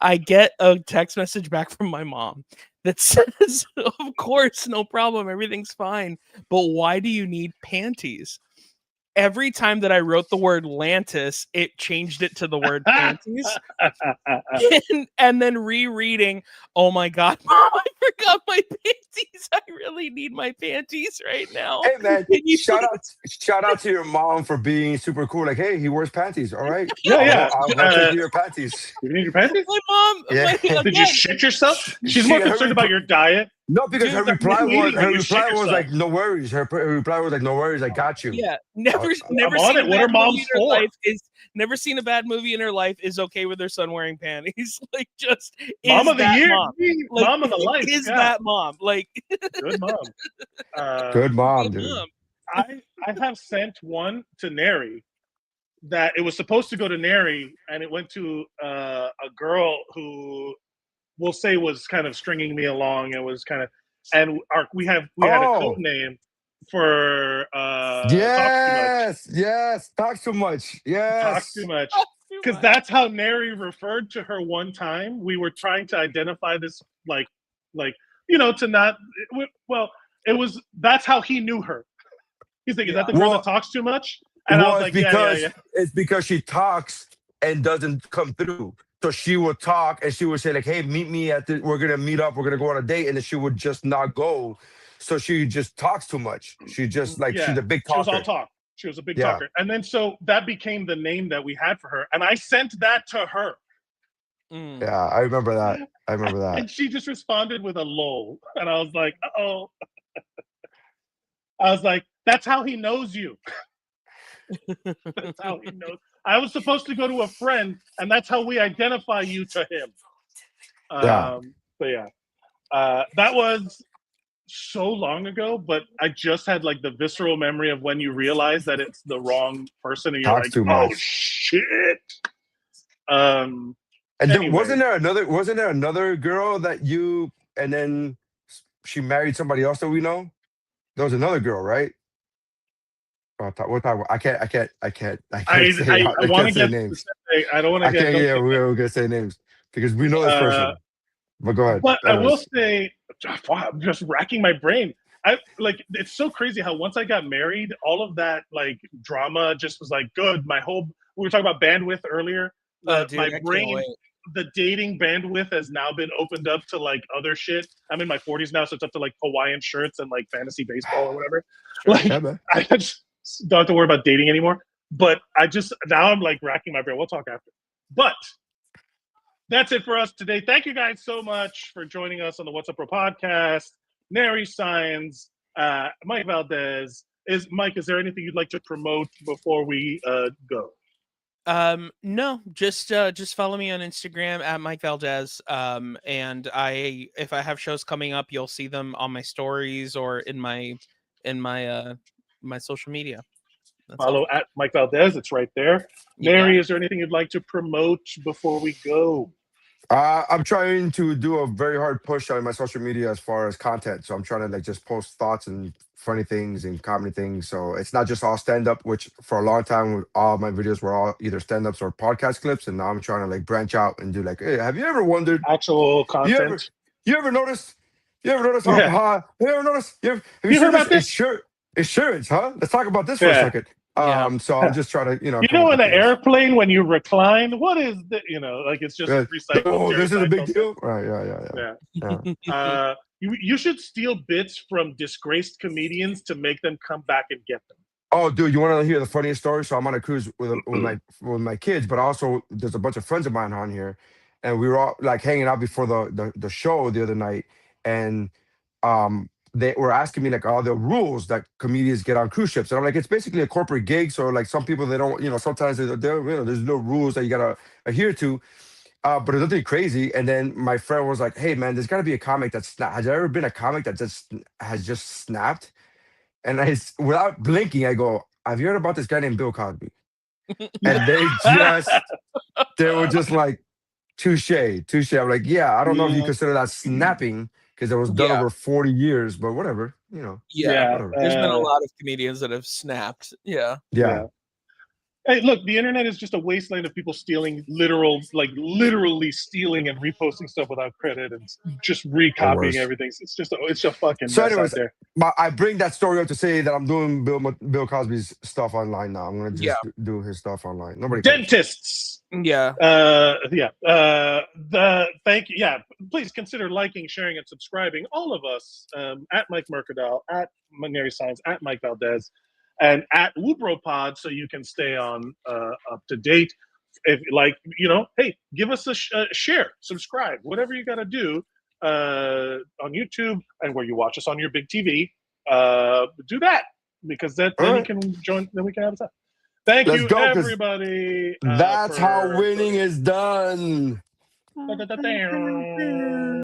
Speaker 8: I get a text message back from my mom that says, of course, no problem, everything's fine. But why do you need panties? Every time that I wrote the word Lantus, it changed it to the word panties. and then rereading, oh my God, Mom, I forgot my panties. I really need my panties right now.
Speaker 4: Hey man, shout out to your mom for being super cool. Like, hey, he wears panties. All right.
Speaker 1: Yeah.
Speaker 4: I'll take you your panties.
Speaker 1: You need your panties?
Speaker 8: My mom.
Speaker 4: Yeah.
Speaker 1: Did you shit yourself? She's more concerned about your diet.
Speaker 4: No, because her reply was like, no worries. Her reply was like, no worries, I got you.
Speaker 8: Yeah, never seen a bad movie in her life. Never seen a bad movie in her life. Is okay with her son wearing panties. Like, just
Speaker 1: mom of the year,
Speaker 8: mom. Like,
Speaker 1: mom of the life.
Speaker 8: Is that mom? Like,
Speaker 1: good mom.
Speaker 4: Good mom, dude.
Speaker 1: Mom. I have sent one to Nery that it was supposed to go to Nery, and it went to a girl who we'll say was kind of stringing me along. It was kind of, and we had a code name for
Speaker 4: talks too much.
Speaker 1: Talks too much. Because that's how Nery referred to her one time. We were trying to identify this to not that's how he knew her. He's like, is that the girl that talks too much? And I was like,
Speaker 4: it's because she talks and doesn't come through. So she would talk and she would say like, hey, meet me we're going to meet up. We're going to go on a date. And then she would just not go. So she just talks too much. She just she's a big talker.
Speaker 1: She was all talk. She was a big talker. And then so that became the name that we had for her. And I sent that to her.
Speaker 4: Yeah, I remember that.
Speaker 1: And she just responded with a lol. And I was like, uh-oh. I was like, that's how he knows you. That's how he knows. I was supposed to go to a friend, and that's how we identify you to him. But that was so long ago, but I just had like the visceral memory of when you realize that it's the wrong person, and you're like, oh shit.
Speaker 4: And anyway. Wasn't there another girl that you, and then she married somebody else that we know? There was another girl, right? I can't say names.
Speaker 1: I don't want to get.
Speaker 4: Yeah, we're gonna say names because we know this person. But go ahead.
Speaker 1: But I will say, wow, I'm just racking my brain. It's so crazy how once I got married, all of that like drama just was like good. We were talking about bandwidth earlier. My brain, the dating bandwidth has now been opened up to like other shit. I'm in my 40s now, so it's up to like Hawaiian shirts and like fantasy baseball or whatever. I just don't have to worry about dating anymore. But now I'm like racking my brain. We'll talk after. But that's it for us today. Thank you guys so much for joining us on the What's Up Bro podcast. Nery Saenz, Mike Valdes. Mike, is there anything you'd like to promote before we go?
Speaker 8: No, just follow me on Instagram at Mike Valdes. And if I have shows coming up, you'll see them on my stories or in my social media.
Speaker 1: Follow at Mike Valdes. It's right there. Nery, is there anything you'd like to promote before we go?
Speaker 4: I'm trying to do a very hard push on my social media as far as content. So I'm trying to like just post thoughts and funny things and comedy things. So it's not just all stand-up, which for a long time all my videos were all either stand-ups or podcast clips. And now I'm trying to like branch out and do like, hey, have you ever wondered
Speaker 1: actual content?
Speaker 4: You ever noticed how you ever noticed? Have you heard about this? Insurance, huh? Let's talk about this for a second.
Speaker 8: Yeah.
Speaker 4: So I'm just trying to,
Speaker 1: You
Speaker 4: come
Speaker 1: know,
Speaker 4: up
Speaker 1: in
Speaker 4: with
Speaker 1: an
Speaker 4: things.
Speaker 1: airplane when you recline, what is the, like it's just recycled.
Speaker 4: Oh,
Speaker 1: Jerry
Speaker 4: this is a big
Speaker 1: Seinfeld
Speaker 4: deal. Right. Yeah.
Speaker 1: Yeah. You should steal bits from disgraced comedians to make them come back and get them.
Speaker 4: Oh, dude, you want to hear the funniest story? So I'm on a cruise with my kids, but also there's a bunch of friends of mine on here, and we were all like hanging out before the show the other night, and they were asking me like all the rules that comedians get on cruise ships, and I'm like, it's basically a corporate gig, so like some people they don't, sometimes there's no rules that you gotta adhere to. But it's nothing crazy. And then my friend was like, "Hey, man, there's got to be a comic that's has there ever been a comic that has just snapped?" And without blinking, I go, "Have you heard about this guy named Bill Cosby?" And they were just like, touche. I'm like, "Yeah, I don't know if you consider that snapping because it was done over 40 years, but whatever,
Speaker 8: Yeah.
Speaker 4: whatever."
Speaker 8: There's been a lot of comedians that have snapped. Yeah.
Speaker 1: Hey, look, the internet is just a wasteland of people stealing literally stealing and reposting stuff without credit and just recopying everything. It's just a fucking mess out there.
Speaker 4: I bring that story up to say that I'm doing Bill Cosby's stuff online now. I'm gonna just do his stuff online. Nobody cares.
Speaker 1: Dentists.
Speaker 8: Yeah.
Speaker 1: Thank you. Yeah, please consider liking, sharing, and subscribing. All of us at Mike Mercadal, at Nery Saenz, at Mike Valdes, and at WUBro Pod, so you can stay on up to date. If hey, give us a share, subscribe, whatever you got to do on YouTube and where you watch us on your big TV. Do that because then you can join. Then we can have a time. Thank you, everybody.
Speaker 4: That's how winning is done.